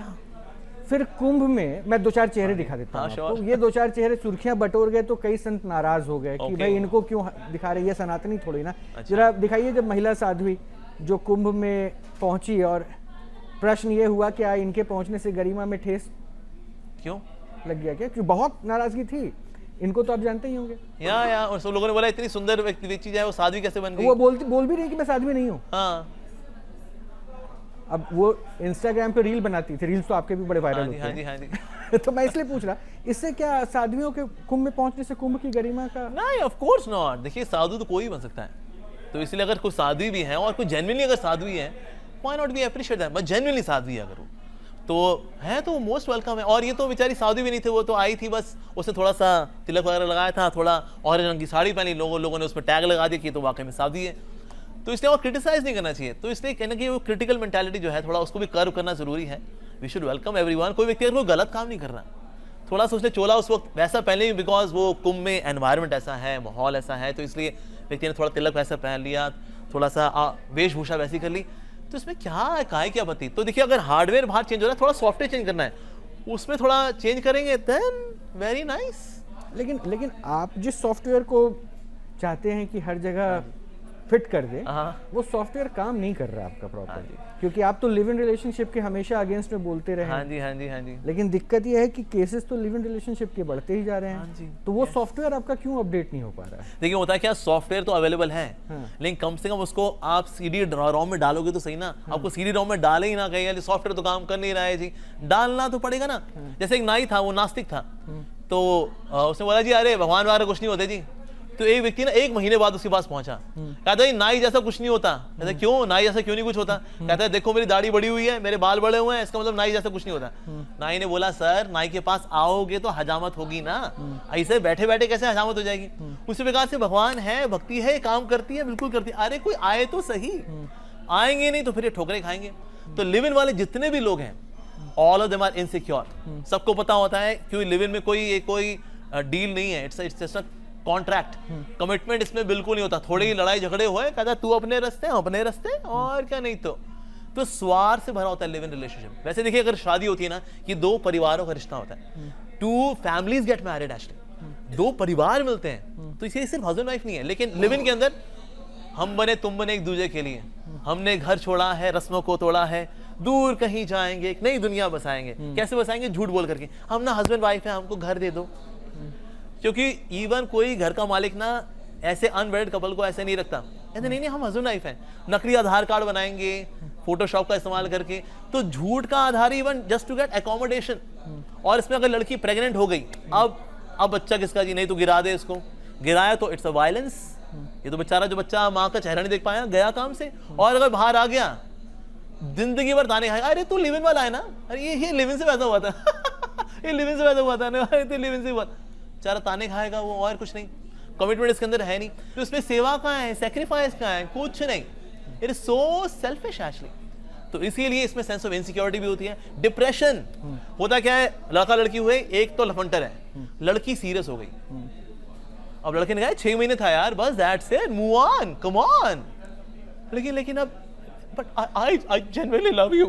फिर कुंभ में मैं 2-4 चेहरे दिखा देता हूँ आपको। ये 2-4 चेहरे सुर्खियां बटोर गए तो कई संत नाराज हो गए कि भाई इनको क्यों दिखा रहे, ये सनातनी थोड़ी ना। जरा दिखाइए जब महिला साध्वी जो कुंभ में पहुंची और प्रश्न ये हुआ क्या इनके पहुंचने से गरिमा में ठेस क्यों लग गया क्या? क्यों बहुत नाराजगी थी इनको, तो आप जानते ही होंगे। या और सब लोगों ने बोला इतनी सुंदर व्यक्ति चीज है वो साध्वी कैसे बन गई? वो बोल भी रही कि मैं साध्वी नहीं हूँ। हाँ। अब वो इंस्टाग्राम पे रील बनाती थी, रील्स तो आपके भी बड़े वायरल होते हैं। हाँ जी। तो मैं इसलिए पूछ रहा, इससे क्या साध्वियों के कुंभ में पहुंचने से कुंभ की गरिमा का? नहीं, ऑफ कोर्स नॉट। देखिए साधु तो कोई बन सकता है, तो इसलिए अगर कोई साध्वी भी है और कोई जेन्युइनली अगर साध्वी है, why not be appreciate that. But genuinely Sadhvi अगर वो तो है तो मोस्ट वेलकम है। और ये तो बेचारी साध्वी भी नहीं थे, वो तो आई थी बस, उसने थोड़ा सा तिलक वगैरह लगाया था, थोड़ा ऑरेंज रंग की साड़ी पहनी, लोगों ने उस पर टैग लगा दिया कि तो वाकई में साध्वी है। तो इसलिए और क्रिटिसाइज नहीं करना चाहिए। तो इसलिए कहना कि वो क्रिटिकल मेंटालिटी जो है थोड़ा उसको भी कर्व करना जरूरी है। We should welcome everyone. कोई व्यक्ति अगर कोई गलत काम नहीं कर रहा, थोड़ा सा उसने चोला उस वक्त वैसा पहले ही, बिकॉज वो कुंभ में एनवायरनमेंट ऐसा है, माहौल ऐसा है, तो इसलिए व्यक्ति ने थोड़ा तिलक वैसा पहन लिया, थोड़ा सा वेशभूषा वैसी कर ली, तो इसमें क्या है, काहे क्या बती। तो देखिए अगर हार्डवेयर बाहर चेंज हो रहा है, थोड़ा सॉफ्टवेयर चेंज करना है, उसमें थोड़ा चेंज करेंगे देन वेरी नाइस। लेकिन आप जिस सॉफ्टवेयर को चाहते हैं कि हर जगह फिट कर दे, वो सॉफ्टवेयर काम नहीं कर रहा आपका प्रॉपर, क्योंकि आप तो लिव इन रिलेशनशिप के हमेशा अगेंस्ट में बोलते रहे। हाँ जी हाँ जी हाँ जी। लेकिन दिक्कत ये है कि केसेस तो लिव इन रिलेशनशिप के बढ़ते ही जा रहे हैं। तो वो सॉफ्टवेयर आपका क्यों अपडेट नहीं हो पा रहा है? देखिए होता है क्या, सॉफ्टवेयर तो अवेलेबल है, लेकिन कम से कम उसको आप सीडी रोम में डालोगे तो सही ना। आपको सीडी रोम में डाले ही ना, कहीं सॉफ्टवेयर तो काम कर नहीं रहा है जी, डालना तो पड़ेगा ना। जैसे एक नाई था, वो नास्तिक था, तो उसने बोला जी अरे भगवान वगैरह कुछ नहीं होते जी। तो एक व्यक्ति ना 1 महीने बाद उसके पास पहुंचा, कहता है नाई जैसा कुछ नहीं होता। कहता क्यों, नाई जैसा क्यों नहीं कुछ होता? कहता है देखो मेरी दाढ़ी बड़ी हुई है, मेरे बाल बड़े हुए हैं, इसका मतलब नाई जैसा कुछ नहीं होता। नाई ने बोला सर, नाई के पास आओगे तो हजामत होगी ना, ऐसे बैठे बैठे कैसे हजामत हो जाएगी? उसी प्रकार से भगवान है, भक्ति है, काम करती है, बिल्कुल करती है। अरे कोई आए तो सही, आएंगे नहीं तो फिर ये ठोकरें खाएंगे। तो लिव इन वाले जितने भी लोग हैं, all of them are insecure. सबको पता होता है क्योंकि लिव इन में कोई डील नहीं है, इट्स कॉन्ट्रैक्ट, कमिटमेंट इसमें बिल्कुल नहीं होता। थोड़ी ही लड़ाई झगड़े हुए, कहता तू अपने रास्ते हम अपने रास्ते, और क्या नहीं। तो स्वार्थ से भरा होता है लिव इन रिलेशनशिप। वैसे देखिए अगर शादी होती है ना, ये 2 परिवारों का रिश्ता होता है। 2 फैमिलीज गेट मैरिड एक्चुअली, 2 परिवार मिलते हैं। तो इसे सिर्फ हस्बैंड वाइफ नहीं है, लेकिन लिव इन के अंदर हम बने तुम बने एक दूसरे के लिए। हमने घर छोड़ा है, रस्मों को तोड़ा है, दूर कहीं जाएंगे, एक नई दुनिया बसाएंगे। कैसे बसाएंगे? झूठ बोल करके, हम ना हस्बैंड वाइफ है, हमको घर दे दो। क्योंकि इवन कोई घर का मालिक ना ऐसे अनमैरिड कपल को ऐसे नहीं रखता, कहते नहीं हम हस्बैंड वाइफ हैं। नकली आधार कार्ड बनाएंगे फोटोशॉप का इस्तेमाल करके, तो झूठ का आधार even just to get accommodation. और इसमें अगर लड़की प्रेग्नेंट हो गई, अब बच्चा किसका जी? नहीं तो गिरा दे इसको, गिराया तो इट्स अ वायलेंस। ये तो बेचारा जो बच्चा माँ का चेहरा नहीं देख पाया, गया काम से। और अगर बाहर आ गया, जिंदगी भर ताने खाएगा, अरे तू लिव इन वाला है ना, अरे ये लिव इन से पैदा हुआ था ये लिव इन से पैदा हुआ था, अरे तू लिव इन से हुआ, बेचारा ताने खाएगा वो, और कुछ नहीं। कमिटमेंट इसके अंदर है नहीं, तो इसमें सेवा कहाँ है, सेक्रीफाइस कहाँ है? कुछ नहीं। It is so selfish actually. तो इसीलिए इसमें सेंस ऑफ इनसिक्योरिटी भी होती है, डिप्रेशन होता क्या है। लड़का लड़की हुए, एक तो लफंटर है, लड़की सीरियस हो गई। अब लड़के ने कहा 6 महीने था यार, बस that's it, move on, come on. लेकिन अब but I genuinely love you.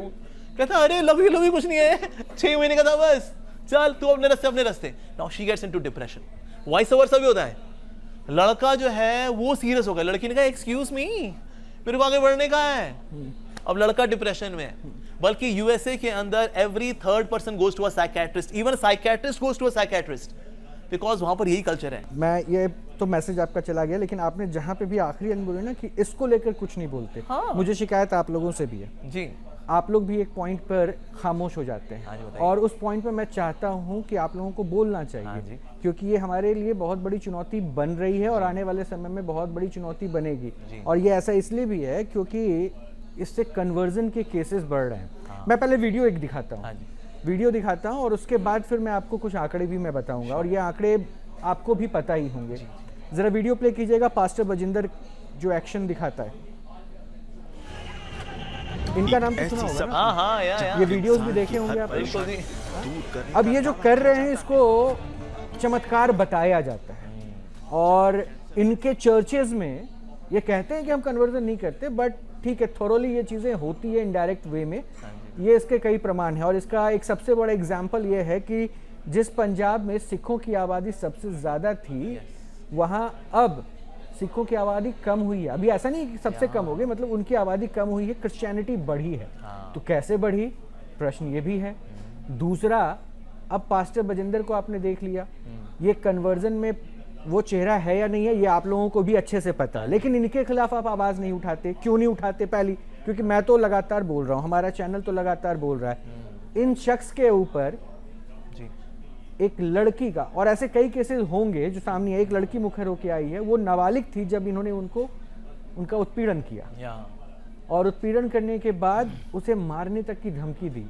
कहता अरे लव यू कुछ नहीं है, 6 महीने का था बस, चल तू अपने रास्ते। Now she gets into depression. Vice versa भी होता है, लड़का जो है वो सीरियस हो गया, लड़की ने कहा एक्सक्यूज मी, मेरे को आगे बढ़ने का है। अब लड़का डिप्रेशन में है। बल्कि यूएसए के अंदर every 3rd person goes to a psychiatrist, even psychiatrist goes to a psychiatrist, because वहां पर यही कल्चर है। मैं ये तो मैसेज आपका चला गया, लेकिन आपने जहां पे भी आखिरी अंक बोले ना कि इसको लेकर कुछ नहीं बोलते, मुझे शिकायत आप लोगों से भी है जी। आप लोग भी एक पॉइंट पर खामोश हो जाते हैं, और उस पॉइंट पर मैं चाहता हूं कि आप लोगों को बोलना चाहिए, क्योंकि ये हमारे लिए बहुत बड़ी चुनौती बन रही है और आने वाले समय में बहुत बड़ी चुनौती बनेगी। और ये ऐसा इसलिए भी है क्योंकि इससे कन्वर्जन के केसेस बढ़ रहे हैं। मैं पहले वीडियो एक दिखाता हूँ और उसके बाद फिर मैं आपको कुछ आंकड़े भी मैं बताऊंगा, और ये आंकड़े आपको भी पता ही होंगे। जरा वीडियो प्ले कीजिएगा। पास्टर बजिंदर जो एक्शन दिखाता है, इनका नाम तो सुना होगा ना? हाँ, ये वीडियोस भी देखे होंगे आप। अब ये जो कर रहे हैं इसको चमत्कार बताया जाता है, और इनके चर्चेज में ये कहते हैं कि हम कन्वर्जन नहीं करते, बट ठीक है, थोरोली ये चीज़ें होती है इनडायरेक्ट वे में। ये इसके कई प्रमाण हैं, और इसका एक सबसे बड़ा एग्जाम्पल ये है कि जिस पंजाब में सिखों की आबादी सबसे ज़्यादा थी, वहाँ अब सिखों की आबादी कम हुई है। अभी ऐसा नहीं कि सबसे कम हो गई, मतलब उनकी आबादी कम हुई है, क्रिश्चियनिटी बढ़ी है। तो कैसे बढ़ी, प्रश्न ये भी है। दूसरा, अब पास्टर बजिंदर को आपने देख लिया, ये कन्वर्जन में वो चेहरा है या नहीं है ये आप लोगों को भी अच्छे से पता है, लेकिन इनके खिलाफ आप आवाज़ नहीं उठाते। क्यों नहीं उठाते? पहली, क्योंकि मैं तो लगातार बोल रहा हूँ, हमारा चैनल तो लगातार बोल रहा है इन शख्स के ऊपर, एक लड़की का, और ऐसे कई केसेस होंगे जो सामने है। एक लड़की मुखर होकर आई है, वो नाबालिग थी जब इन्होंने उनका उत्पीड़न किया, और उत्पीड़न करने के बाद उसे मारने तक की धमकी दी।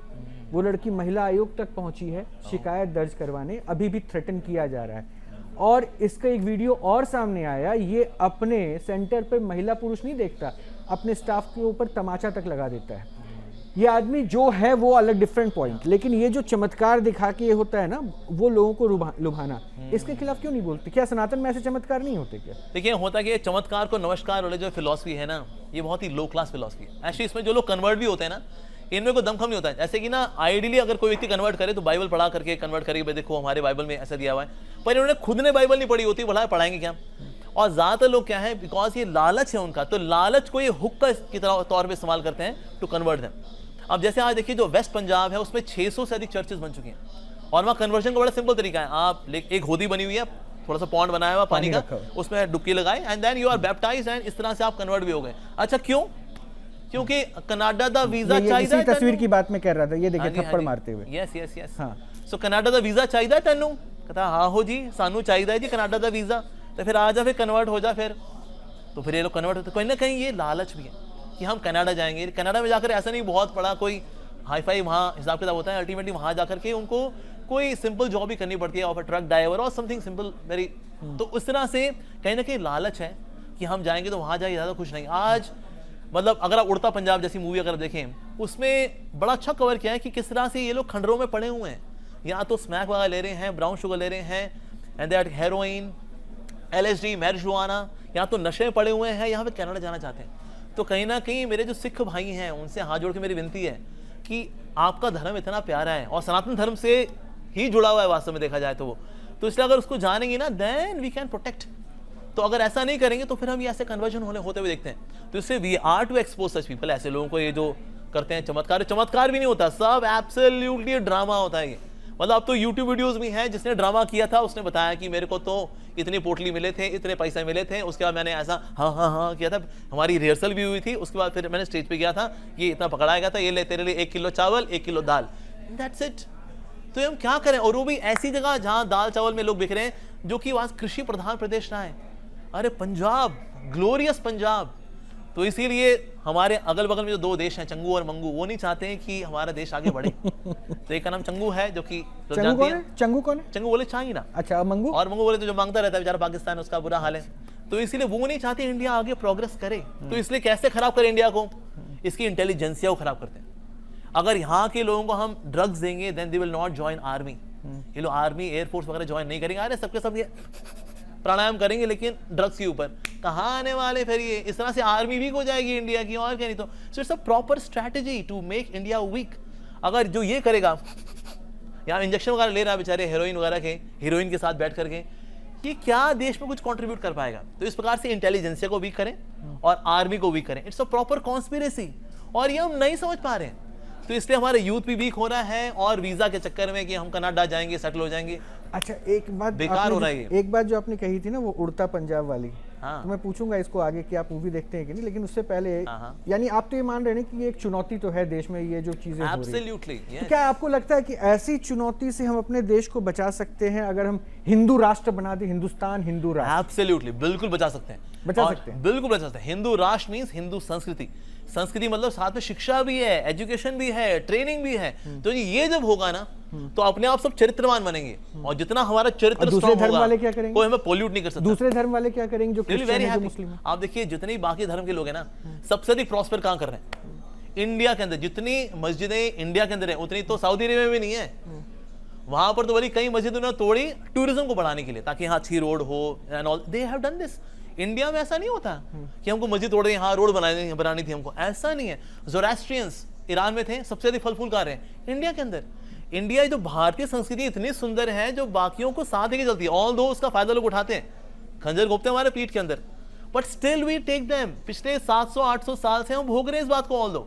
वो लड़की महिला आयोग तक पहुंची है शिकायत दर्ज करवाने, अभी भी थ्रेटन किया जा रहा है। और इसका एक वीडियो और सामने आया, ये अपने सेंटर पे महिला पुरुष नहीं देखता, अपने स्टाफ के ऊपर तमाचा तक लगा देता है। ये आदमी जो है वो अलग डिफरेंट पॉइंट, लेकिन ये जो चमत्कार दिखा के ये होता है ना, वो लोगों को लुभाना, इसके खिलाफ क्यों नहीं बोलते? क्या सनातन में ऐसे चमत्कार नहीं होते क्या? देखिए होता कि चमत्कार को नमस्कार वाले जो फिलॉसफी है ना, ये बहुत ही लो क्लास फिलॉसफी है। एक्चुअली इसमें जो लोग कन्वर्ट भी होते हैं ना, इनमें कोई दमखम नहीं होता है। जैसे कि ना आइडियली अगर कोई व्यक्ति कन्वर्ट करे तो बाइबल पढ़ा करके कन्वर्ट करेगी, भाई देखो हमारे बाइबल में ऐसा दिया हुआ है, पर इन्होंने खुद ने बाइबल नहीं पढ़ी होती, भला पढ़ाएंगे क्या। और ज़्यादातर लोग क्या है, बिकॉज ये लालच है उनका, तो लालच को ये हुक का की तौर पे इस्तेमाल करते हैं टू कन्वर्ट देम। अब जैसे आज देखिए जो वेस्ट पंजाब है उसमें 600 से अधिक चर्चेज बन चुकी हैं, और वहाँ कन्वर्जन का बड़ा सिंपल तरीका है, आप एक होदी बनी हुई है, थोड़ा सा पॉन्ड बनाया हुआ पानी का, उसमें डुबकी लगाए and then you are baptised, and इस तरह से आप कन्वर्ट भी हो गए। अच्छा क्यों? क्योंकि कनाडा दा वीजा चाहिए। इसी तस्वीर की बात मैं कर रहा था, ये देखिए थप्पड़ मारते हुए। Yes yes yes. हाँ, सो कनाडा दा वीजा चाहिए तेनू? कहता हाँ हो जी, सानू चाहिए जी कनाडा दा वीजा, तो फिर आ जा, फिर कन्वर्ट हो जा, फिर तो फिर ये लोग कन्वर्ट होते। कहीं ना कहीं ये लालच भी है कि हम कनाडा जाएंगे, कनाडा में जाकर ऐसा नहीं बहुत बड़ा कोई हाई फाई वहाँ हिसाब किताब होता है, अल्टीमेटली वहाँ जाकर के उनको कोई सिंपल जॉब ही करनी पड़ती है, ऑफ अ ट्रक ड्राइवर और समथिंग सिंपल वेरी। तो उस तरह से कहीं ना कहीं लालच है कि हम जाएंगे तो वहाँ जाए ज़्यादा खुश नहीं। आज मतलब अगर आप उड़ता पंजाब जैसी मूवी अगर देखें, उसमें बड़ा अच्छा कवर किया है कि किस तरह से ये लोग खंडरों में पड़े हुए हैं, यहाँ तो स्मैक वगैरह ले रहे हैं, ब्राउन शुगर ले रहे हैं, and that heroin, LSD, marijuana, यहाँ तो नशे में पड़े हुए हैं, यहाँ पे कनाडा जाना चाहते हैं। तो कहीं ना कहीं मेरे जो सिख भाई हैं उनसे हाथ जोड़ के मेरी विनती है कि आपका धर्म इतना प्यारा है और सनातन धर्म से ही जुड़ा हुआ है वास्तव में देखा जाए तो वो, तो इसलिए अगर उसको जानेंगे ना देन वी कैन प्रोटेक्ट। तो अगर ऐसा नहीं करेंगे तो फिर हम ये ऐसे कन्वर्जन होते हुए देखते हैं। तो इससे we are to expose such people, ऐसे लोगों को ये जो करते हैं चमत्कार भी नहीं होता, सब एब्सोल्युटली ड्रामा होता है ये। मतलब अब तो यूट्यूब वीडियोस भी हैं, जिसने ड्रामा किया था उसने बताया कि मेरे को तो इतने पोटली मिले थे, इतने पैसे मिले थे, उसके बाद मैंने ऐसा हाँ किया था, हमारी रिहर्सल भी हुई थी, उसके बाद फिर मैंने स्टेज पे गया था, ये इतना पकड़ाया गया था, ये ले तेरे लिए 1 किलो चावल 1 किलो दाल, दैट्स इट। तो हम क्या करें, और वो भी ऐसी जगह जहाँ दाल चावल में लोग बिक रहे हैं, जो कि वहाँ कृषि प्रधान प्रदेश रहा है। अरे पंजाब, ग्लोरियस पंजाब। तो इसीलिए हमारे अगल बगल में जो 2 देश हैं, चंगू और मंगू, वो नहीं चाहते हैं कि हमारा देश आगे बढ़े। तो एक का नाम चंगू है, जो कि चंगू कौन है? चंगू बोले चाइना। अच्छा, मंगू? और मंगू बोले तो जो मांगता रहता है बेचारा पाकिस्तान, उसका बुरा हाल है। तो इसलिए वो नहीं चाहते इंडिया आगे प्रोग्रेस करे। तो इसलिए कैसे खराब करें इंडिया को? इसकी इंटेलिजेंसिया को खराब करते हैं। अगर यहाँ के लोगों को हम ड्रग्स देंगे then they will not join army. ये लोग आर्मी एयरफोर्स वगैरह ज्वाइन नहीं करेंगे। अरे सबके सब ये प्राणायाम करेंगे लेकिन ड्रग्स के ऊपर कहाँ आने वाले फिर ये। इस तरह से आर्मी वीक हो जाएगी इंडिया की, और क्या नहीं। तो so it's a proper strategy to make India weak. अगर जो ये करेगा, यहाँ इंजेक्शन वगैरह ले रहा है बेचारे हेरोइन वगैरह के, हीरोइन के साथ बैठ करके, ये क्या देश में कुछ कंट्रीब्यूट कर पाएगा? तो इस प्रकार से इंटेलिजेंसिया को वीक करें और आर्मी को वीक करें। इट्स अ प्रॉपर कॉन्स्पिरेसी, और ये हम नहीं समझ पा रहे हैं। तो इसलिए हमारे यूथ भी वीक हो रहा है, और वीजा के चक्कर में कि हम कनाडा जाएंगे, सेटल हो जाएंगे। अच्छा, एक बात बेकार हो रहा है। एक बात जो आपने कही थी ना, वो उड़ता पंजाब वाली, हाँ। तो मैं पूछूंगा इसको आगे कि आप मूवी देखते हैं कि नहीं, लेकिन उससे पहले यानी आप तो ये मान रहे हैं कि ये एक चुनौती तो है देश में, ये जो चीजें हो रही हैं। तो क्या आपको लगता है कि ऐसी चुनौती से हम अपने देश को बचा सकते हैं अगर हम हिंदू राष्ट्र बना दें, हिंदुस्तान हिंदू राष्ट्र? एब्सोल्युटली, बिल्कुल बचा सकते हैं, बचा सकते हैं, बिल्कुल बचा सकते हैं। हिंदू राष्ट्र मींस हिंदू संस्कृति। संस्कृति मतलब साथ में शिक्षा भी है, एजुकेशन भी है, ट्रेनिंग भी है। तो ये जब होगा ना तो अपने आप सब चरित्रवान बनेंगे, और जितना हमारा चरित्र दूसरे धर्म वाले क्या करेंगे? कोई हमें पोल्यूट नहीं कर सकता। दूसरे धर्म वाले क्या करेंगे जो क्रिश्चियन है, जो मुस्लिम है? आप देखिए जितने बाकी धर्म के लोग हैं ना, सबसे अधिक प्रॉस्पर कहां कर रहे हैं? इंडिया के अंदर। जितनी मस्जिदें इंडिया के अंदर है उतनी तो सऊदी अरेबिया में नहीं है। वहां पर तो बड़ी कई मस्जिद उन्होंने तोड़ी टूरिज्म को बढ़ाने के लिए, ताकि यहाँ अच्छी रोड हो and all. They have done this. India में ऐसा नहीं होता कि हमको मस्जिद तोड़ दें, हाँ रोड बनानी थी हमको, ऐसा नहीं है। ज़ोरास्ट्रियंस ईरान में थे, सबसे अधिक फल फूल खा रहे हैं इंडिया के अंदर। इंडिया जो भारतीय संस्कृति इतनी सुंदर है, जो बाकियों को साथ लेके चलती है, ऑल दो उसका फायदा लोग उठाते हैं, खंजर घोपते हैं हमारे पीठ के अंदर, but still we take them. पिछले 700-800 साल से हम भोग रहे हैं इस बात को, ऑल दो,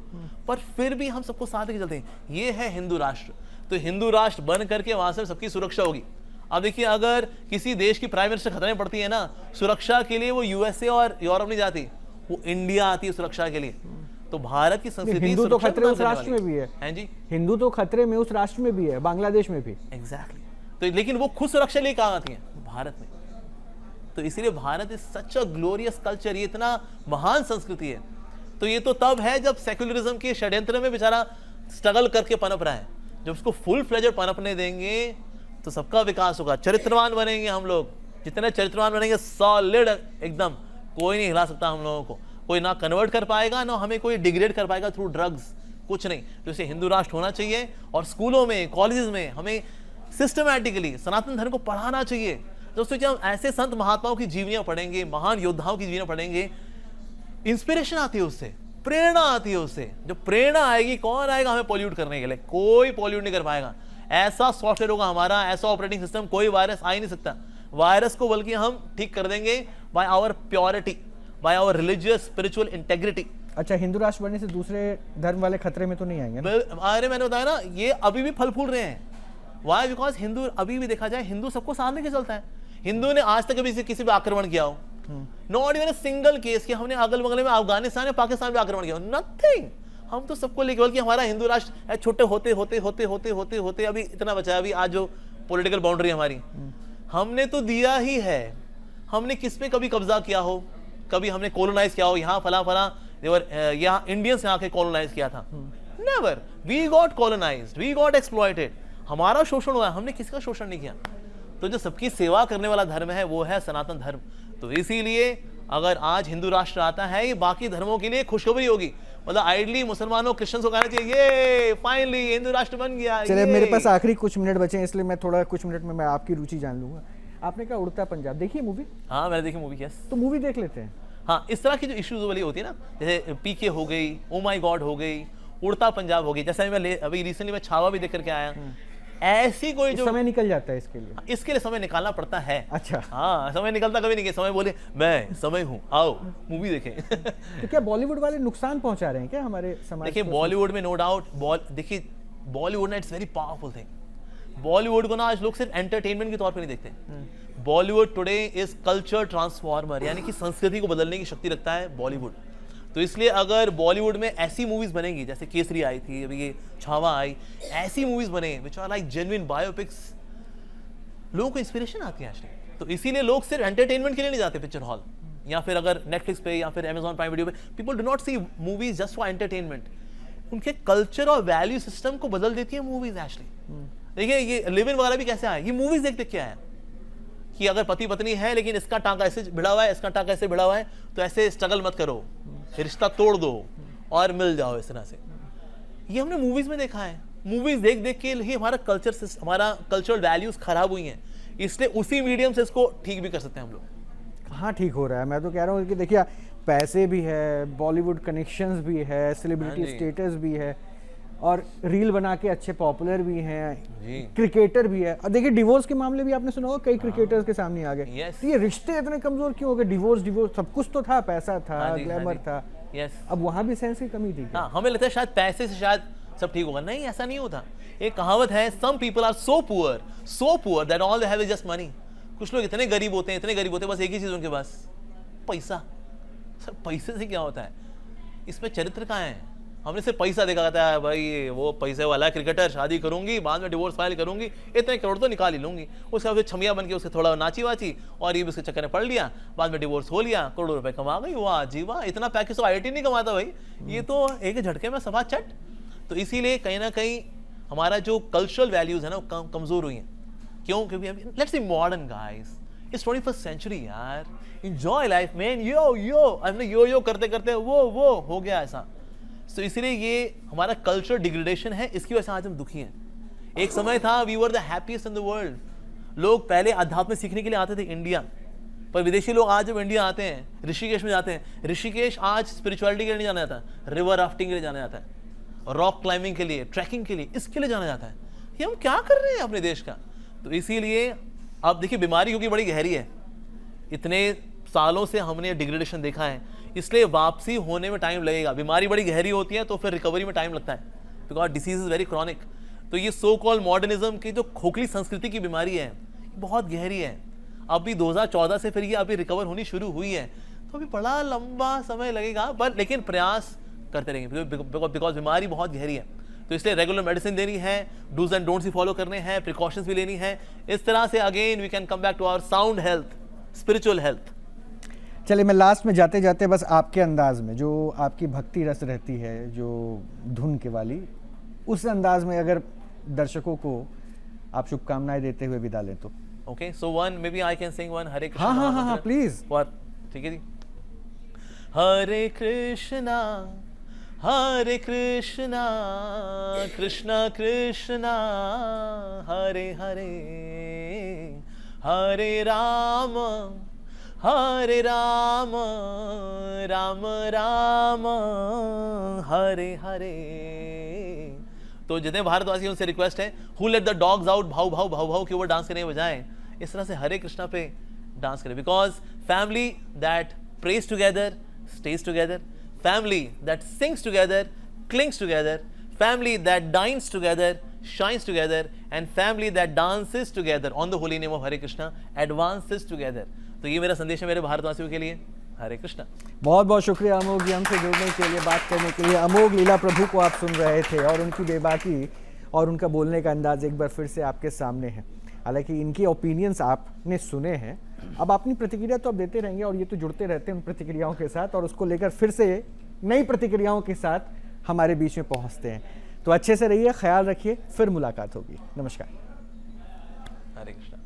पर फिर भी हम सबको साथ लेके चलते हैं। ये है हिंदू राष्ट्र। तो हिंदू राष्ट्र बन करके वहां से सबकी सुरक्षा होगी। अब देखिए, अगर किसी देश की प्राइम मिनिस्टर खतरे में पड़ती है ना, सुरक्षा के लिए वो यूएसए और यूरोप नहीं जाती, वो इंडिया आती है सुरक्षा के लिए। तो भारत की संस्कृति, हिंदू तो खतरे उस राष्ट्र में भी है। हैं जी, हिंदू तो खतरे में उस राष्ट्र में भी है, बांग्लादेश में भी। एग्जैक्टली। तो लेकिन वो खुद सुरक्षा लिए कहाँ आती है? भारत में। तो इसीलिए Bharat is such a glorious culture, ये इतना महान संस्कृति है। तो ये तो तब है जब सेक्युलरिज्म के षड्यंत्र में बेचारा स्ट्रगल करके पनप रहा है। जब उसको फुल फ्लेजेड पनपने देंगे तो सबका विकास होगा, चरित्रवान बनेंगे हम लोग। जितने चरित्रवान बनेंगे, सॉलिड एकदम, कोई नहीं हिला सकता हम लोगों को। कोई ना कन्वर्ट कर पाएगा, ना हमें कोई डिग्रेड कर पाएगा थ्रू ड्रग्स, कुछ नहीं। तो इसे हिंदू राष्ट्र होना चाहिए, और स्कूलों में, कॉलेजेस में हमें सिस्टमैटिकली सनातन धर्म को पढ़ाना चाहिए। दोस्तों, जब हम ऐसे संत महात्माओं की जीवनियां पढ़ेंगे, महान योद्धाओं की जीवनियां पढ़ेंगे, इंस्पिरेशन आती है उससे। प्रेरणा आती है उससे। जो प्रेरणा आएगी, कौन आएगा हमें पॉल्यूट करने के लिए? कोई पॉल्यूट नहीं कर पाएगा। ऐसा सॉफ्टवेयर होगा हमारा, ऐसा ऑपरेटिंग सिस्टम, कोई वायरस आ ही नहीं सकता। वायरस को बल्कि हम ठीक कर देंगे by our purity, by our religious spiritual integrity. अच्छा, हिंदू राष्ट्र बनने से दूसरे धर्म वाले खतरे में तो नहीं आएंगे ना? अरे मैंने बताया ना, ये अभी भी फल फूल रहे हैं। वाई? बिकॉज हिंदू, अभी भी देखा जाए, हिंदू सबको साथ लेके चलता है। हिंदू ने आज तक कभी किसी पे आक्रमण किया हो? Not even a single case कि हमने अगल बगल में अफगानिस्तान या पाकिस्तान पे आक्रमण किया, नथिंग। हम तो सबको लेके, बल्कि हमारा हिंदू राष्ट्र छोटे होते होते होते होते होते होते अभी इतना बचा है। अभी आज जो पॉलिटिकल बाउंड्री हमारी, हमने तो दिया ही है। हमने किस पे कभी कब्जा किया हो? कभी हमने कॉलोनाइज किया हो? यहाँ फला फला यहाँ इंडियंस यहाँ के कॉलोनाइज किया था? Never. We got colonised, we got exploited. हमारा शोषण हुआ है, हमने किसका शोषण नहीं किया। तो जो सबकी सेवा करने वाला धर्म है वो है सनातन धर्म। तो इसीलिए अगर आज हिंदू राष्ट्र आता है, ये बाकी धर्मों के लिए खुशखबरी होगी। मतलब आइडली मुसलमानों क्रिश्चियंस को कहना चाहिए, ये फाइनली हिंदू राष्ट्र बन गया। चलिए, मेरे पास आखिरी कुछ मिनट बचे हैं, इसलिए मैं थोड़ा कुछ मिनट में मैं आपकी रुचि जान लूंगा। आपने कहा उड़ता पंजाब, देखिए मूवी? हाँ मैंने देखी मूवी। यस, तो मूवी देख लेते हैं। हाँ, इस तरह की जो इश्यूज वाली होती है ना, जैसे पीके हो गई, ओ माय गॉड हो गई, उड़ता पंजाब हो गई, जैसे मैं अभी रिसेंटली मैं छावा भी देख करके आया। ऐसी कोई जो समय निकल जाता है इसके लिए, इसके लिए समय निकालना पड़ता है। अच्छा, हाँ, समय निकलता कभी नहीं कि समय बोले मैं समय हूँ, आओ मूवी देखें। तो क्या बॉलीवुड वाले नुकसान पहुंचा रहे हैं क्या हमारे समाज? देखिए बॉलीवुड में नो डाउट, देखिए बॉलीवुड ना it's very powerful thing. Bollywood को ना आज लोग सिर्फ एंटरटेनमेंट के तौर पर नहीं देखते। Bollywood today is culture transformer, यानी कि संस्कृति को बदलने की शक्ति रखता है बॉलीवुड। तो इसलिए अगर बॉलीवुड में ऐसी मूवीज बनेंगी, जैसे केसरी आई थी, अभी ये छावा आई, ऐसी मूवीज बने which are like genuine biopics, लोगों को इंस्पिरेशन आती है एक्चुअली। तो इसीलिए लोग सिर्फ एंटरटेनमेंट के लिए नहीं जाते पिक्चर हॉल, या फिर अगर नेटफ्लिक्स पे या फिर अमेजॉन प्राइम वीडियो पे, people do not see movies just for entertainment. उनके कल्चर और वैल्यू सिस्टम को बदल देती है मूवीज एक्चुअली। देखिए ये लिव इन वगैरह भी कैसे आया, ये मूवीज देख देख के आया कि अगर पति पत्नी है लेकिन इसका टांका ऐसे भिड़ा हुआ है, इसका टांका ऐसे भिड़ा हुआ है, तो ऐसे स्ट्रगल मत करो, रिश्ता तोड़ दो और मिल जाओ इस तरह से। ये हमने मूवीज में देखा है। मूवीज देख देख के ही हमारा कल्चरल वैल्यूज खराब हुई हैं, इसलिए उसी मीडियम से इसको ठीक भी कर सकते हैं हम लोग। हाँ, ठीक हो रहा है। मैं तो कह रहा हूँ कि देखिए, पैसे भी है, बॉलीवुड कनेक्शंस भी है, सेलिब्रिटी स्टेटस भी है, और रील बना के अच्छे पॉपुलर भी हैं, क्रिकेटर भी है। और देखिए डिवोर्स के मामले भी आपने सुना होगा, कई क्रिकेटर्स के सामने आ गए। तो ये रिश्ते इतने कमजोर क्यों हो गए? डिवोर्स सब कुछ तो था, पैसा था, ग्लैमर था, अब वहां भी सेंस की कमी थी। हाँ, हमें लगता है शायद पैसे से शायद सब ठीक होगा। नहीं, ऐसा नहीं होता। एक कहावत है, some people are so poor that all they have is just money. कुछ लोग इतने गरीब होते हैं, इतने गरीब होते हैं, बस एक ही चीज उनके पास, पैसा। सब पैसे से क्या होता है? इसमें चरित्र कहाँ है? हमने सिर्फ पैसा देखा जाता है, भाई वो पैसे वाला क्रिकेटर, शादी करूंगी, बाद में डिवोर्स फाइल करूंगी, इतने करोड़ तो निकाल ही लूंगी। उसके बाद छमिया बन के उसके थोड़ा नाची वाची और ये भी उसके चक्कर में पड़ लिया, बाद में डिवोर्स हो लिया, करोड़ों रुपए कमा गई। वाह जी वाह, इतना पैकेज तो IIT नहीं कमाता भाई, ये तो एक झटके में सभा चट। तो इसीलिए कहीं ना कहीं हमारा जो कल्चरल वैल्यूज है ना वो कमजोर हुई हैं। क्यों? क्योंकि let's see modern guys, it's 21st century यार, एंजॉय लाइफ मैन। यो हमने यो करते करते वो हो गया ऐसा। तो इसीलिए ये हमारा कल्चर डिग्रेडेशन है, इसकी वजह से आज हम दुखी हैं। एक समय था we were the happiest in the world. लोग पहले अध्यात्म सीखने के लिए आते थे इंडिया, पर विदेशी लोग आज जब इंडिया आते हैं, ऋषिकेश में जाते हैं, ऋषिकेश आज स्पिरिचुअलिटी के लिए नहीं जाना जाता, रिवर राफ्टिंग के लिए जाना जाता है, रॉक क्लाइंबिंग के लिए, ट्रैकिंग के लिए, इसके लिए जाना जाता है। ये हम क्या कर रहे हैं अपने देश का? तो इसीलिए अब देखिए बीमारी क्योंकि बड़ी गहरी है, इतने सालों से हमने डिग्रेडेशन देखा है, इसलिए वापसी होने में टाइम लगेगा। बीमारी बड़ी गहरी होती है तो फिर रिकवरी में टाइम लगता है, because disease is very chronic. तो ये सो कॉल्ड मॉडर्निज्म की जो खोखली संस्कृति की बीमारी है बहुत गहरी है। अभी 2014 से फिर ये अभी रिकवर होनी शुरू हुई है, तो अभी बड़ा लंबा समय लगेगा, पर लेकिन प्रयास करते रहेंगे बिकॉज बीमारी बहुत गहरी है। तो इसलिए रेगुलर मेडिसिन देनी है, डूज एंड डोंट्स भी फॉलो करने हैं, प्रिकॉशंस भी लेनी है। इस तरह से again we can come back to our sound health, spiritual health. चलिए, मैं लास्ट में जाते जाते बस आपके अंदाज में, जो आपकी भक्ति रस रहती है, जो धुन के वाली, उस अंदाज में अगर दर्शकों को आप शुभकामनाएं देते हुए विदा लें तो। Okay, so one may be I can sing one Hare Krishna. हाँ प्लीज। ठीक है जी। हरे कृष्णा कृष्णा कृष्णा हरे हरे, हरे राम हरे राम राम राम हरे हरे। तो जितने भारतवासी हैं उनसे रिक्वेस्ट है, who let the dogs out, भाव भाव भाव भाव के ऊपर डांस करने के बजाय इस तरह से हरे कृष्णा पे डांस करें। Because family that praise together stage together, family that sings together clings together, family that dines together shines together, and family that dances together on the holy name of Hare Krishna advances together। तो ये मेरा संदेश है मेरे भारतवासियों के लिए। हरे कृष्णा। बहुत बहुत शुक्रिया अमोघ जी हमसे जुड़ने के लिए, बात करने के लिए। अमोघ लीला प्रभु को आप सुन रहे थे और उनकी बेबाकी और उनका बोलने का अंदाज एक बार फिर से आपके सामने है। हालांकि इनकी ओपिनियंस आपने सुने हैं, अब अपनी प्रतिक्रिया तो आप देते रहेंगे और ये तो जुड़ते रहते हैं उन प्रतिक्रियाओं के साथ और उसको लेकर फिर से नई प्रतिक्रियाओं के साथ हमारे बीच में पहुंचते हैं। तो अच्छे से रहिए, ख्याल रखिए, फिर मुलाकात होगी। नमस्कार। हरे कृष्णा।